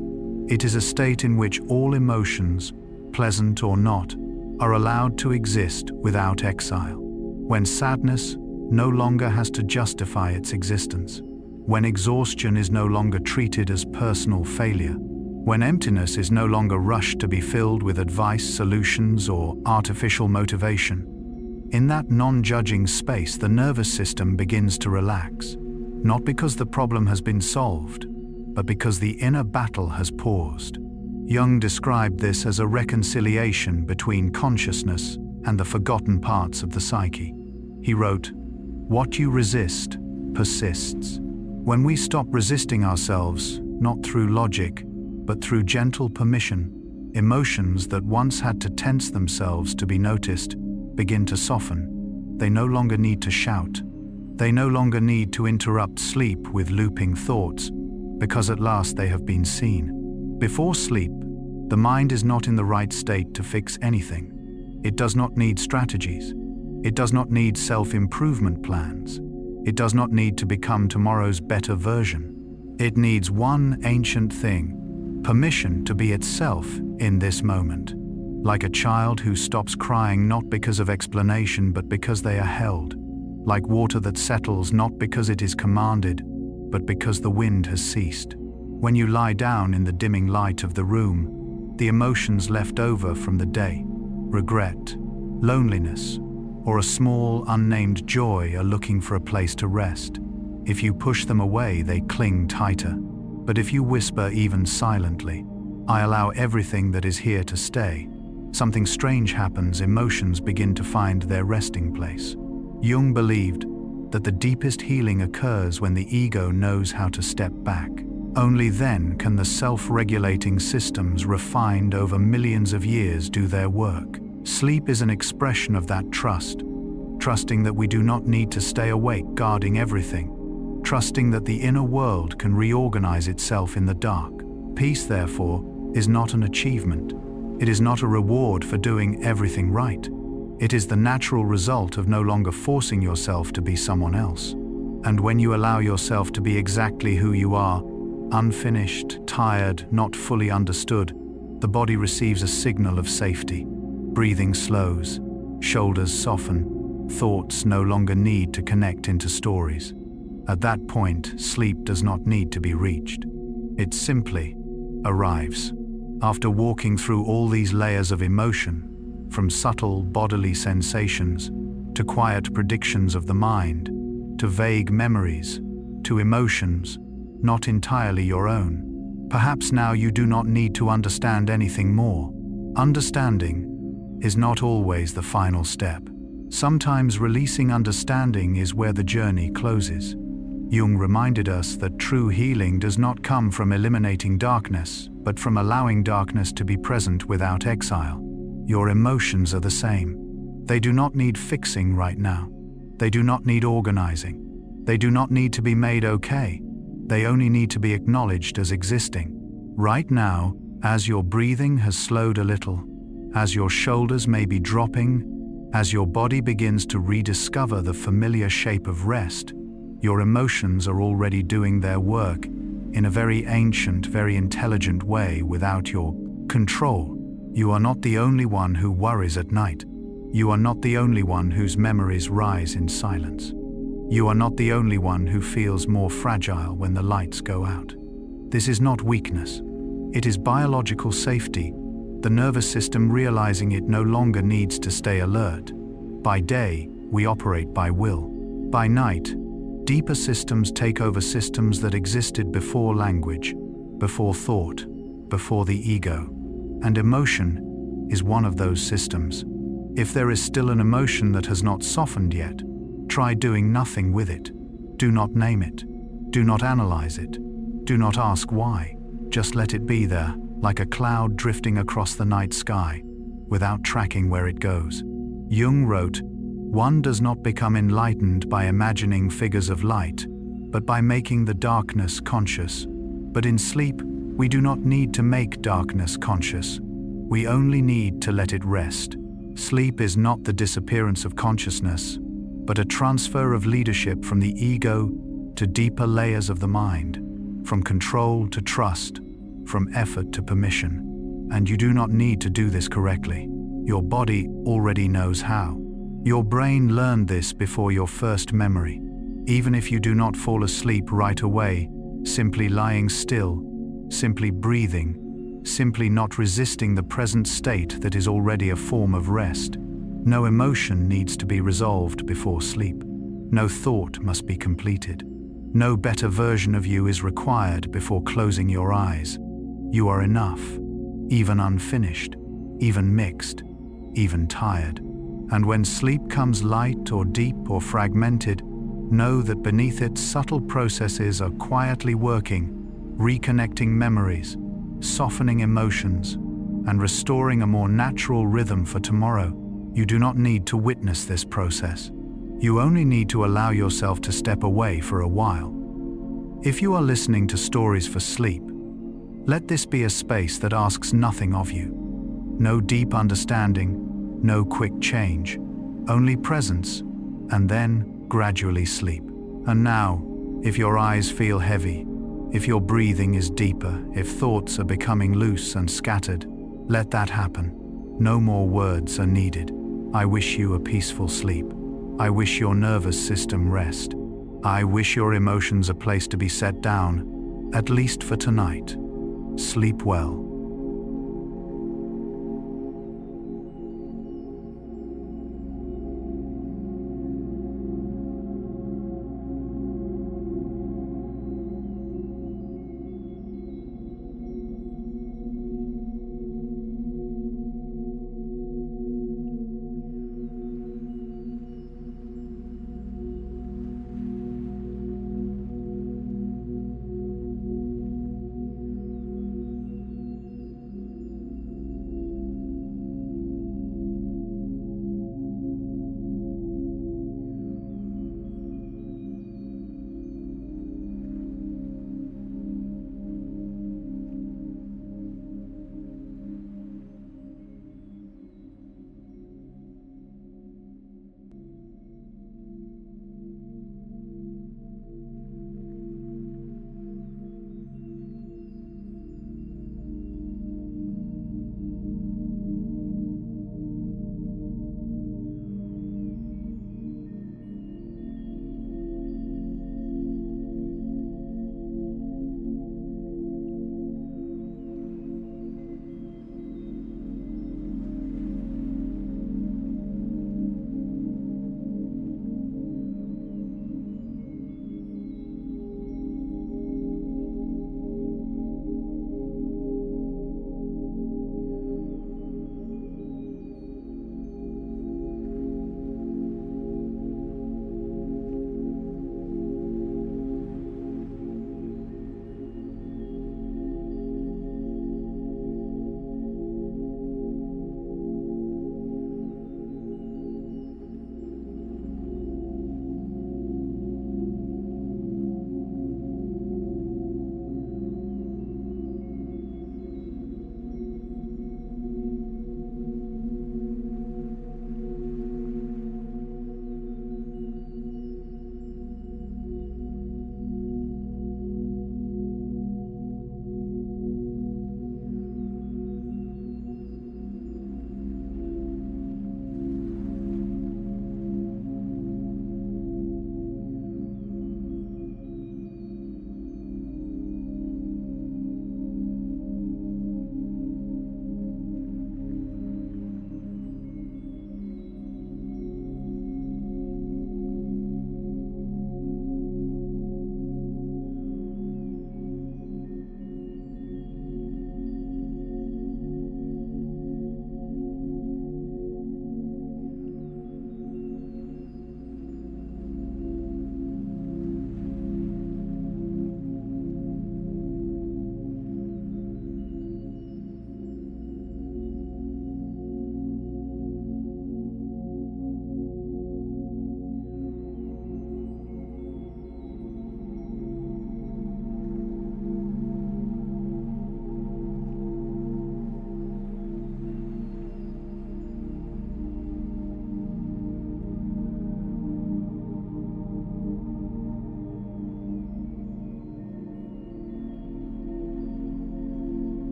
It is a state in which all emotions, pleasant or not, are allowed to exist without exile. When sadness no longer has to justify its existence. When exhaustion is no longer treated as personal failure. When emptiness is no longer rushed to be filled with advice, solutions, or artificial motivation. In that non-judging space, the nervous system begins to relax, not because the problem has been solved, but because the inner battle has paused. Jung described this as a reconciliation between consciousness and the forgotten parts of the psyche. He wrote, "What you resist persists." When we stop resisting ourselves, not through logic, but through gentle permission, emotions that once had to tense themselves to be noticed begin to soften. They no longer need to shout. They no longer need to interrupt sleep with looping thoughts, because at last they have been seen. Before sleep, the mind is not in the right state to fix anything. It does not need strategies. It does not need self-improvement plans. It does not need to become tomorrow's better version. It needs one ancient thing: permission to be itself in this moment. Like a child who stops crying not because of explanation but because they are held. Like water that settles not because it is commanded, but because the wind has ceased. When you lie down in the dimming light of the room, the emotions left over from the day, regret, loneliness, or a small unnamed joy, are looking for a place to rest. If you push them away, they cling tighter. But if you whisper, even silently, "I allow everything that is here to stay," something strange happens. Emotions begin to find their resting place. Jung believed that the deepest healing occurs when the ego knows how to step back. Only then can the self-regulating systems refined over millions of years do their work. Sleep is an expression of that trust, trusting that we do not need to stay awake guarding everything, trusting that the inner world can reorganize itself in the dark. Peace, therefore, is not an achievement. It is not a reward for doing everything right. It is the natural result of no longer forcing yourself to be someone else. And when you allow yourself to be exactly who you are, unfinished, tired, not fully understood, the body receives a signal of safety. Breathing slows, shoulders soften, thoughts no longer need to connect into stories. At that point, sleep does not need to be reached. It simply arrives. After walking through all these layers of emotion, from subtle bodily sensations, to quiet predictions of the mind, to vague memories, to emotions not entirely your own, perhaps now you do not need to understand anything more. Understanding is not always the final step. Sometimes releasing understanding is where the journey closes. Jung reminded us that true healing does not come from eliminating darkness, but from allowing darkness to be present without exile. Your emotions are the same. They do not need fixing right now. They do not need organizing. They do not need to be made okay. They only need to be acknowledged as existing. Right now, as your breathing has slowed a little, as your shoulders may be dropping, as your body begins to rediscover the familiar shape of rest, your emotions are already doing their work in a very ancient, very intelligent way without your control. You are not the only one who worries at night. You are not the only one whose memories rise in silence. You are not the only one who feels more fragile when the lights go out. This is not weakness. It is biological safety, the nervous system realizing it no longer needs to stay alert. By day, we operate by will. By night, deeper systems take over systems that existed before language. before thought, before the ego. And emotion is one of those systems. If there is still an emotion that has not softened yet, try doing nothing with it. Do not name it. Do not analyze it. Do not ask why. Just let it be there, like a cloud drifting across the night sky, without tracking where it goes. Jung wrote, "One does not become enlightened by imagining figures of light, but by making the darkness conscious. But in sleep, we do not need to make darkness conscious. We only need to let it rest." Sleep is not the disappearance of consciousness, but a transfer of leadership from the ego to deeper layers of the mind, from control to trust, from effort to permission. And you do not need to do this correctly. Your body already knows how. Your brain learned this before your first memory. Even if you do not fall asleep right away, simply lying still, simply breathing, simply not resisting the present state that is already a form of rest. No emotion needs to be resolved before sleep. No thought must be completed. No better version of you is required before closing your eyes. You are enough, even unfinished, even mixed, even tired. And when sleep comes light or deep or fragmented, know that beneath it subtle processes are quietly working, reconnecting memories, softening emotions, and restoring a more natural rhythm for tomorrow. You do not need to witness this process. You only need to allow yourself to step away for a while. If you are listening to stories for sleep, let this be a space that asks nothing of you. No deep understanding, no quick change, only presence, and then gradually sleep. And now, if your eyes feel heavy, if your breathing is deeper, if thoughts are becoming loose and scattered, let that happen. No more words are needed. I wish you a peaceful sleep. I wish your nervous system rest. I wish your emotions a place to be set down, at least for tonight. Sleep well.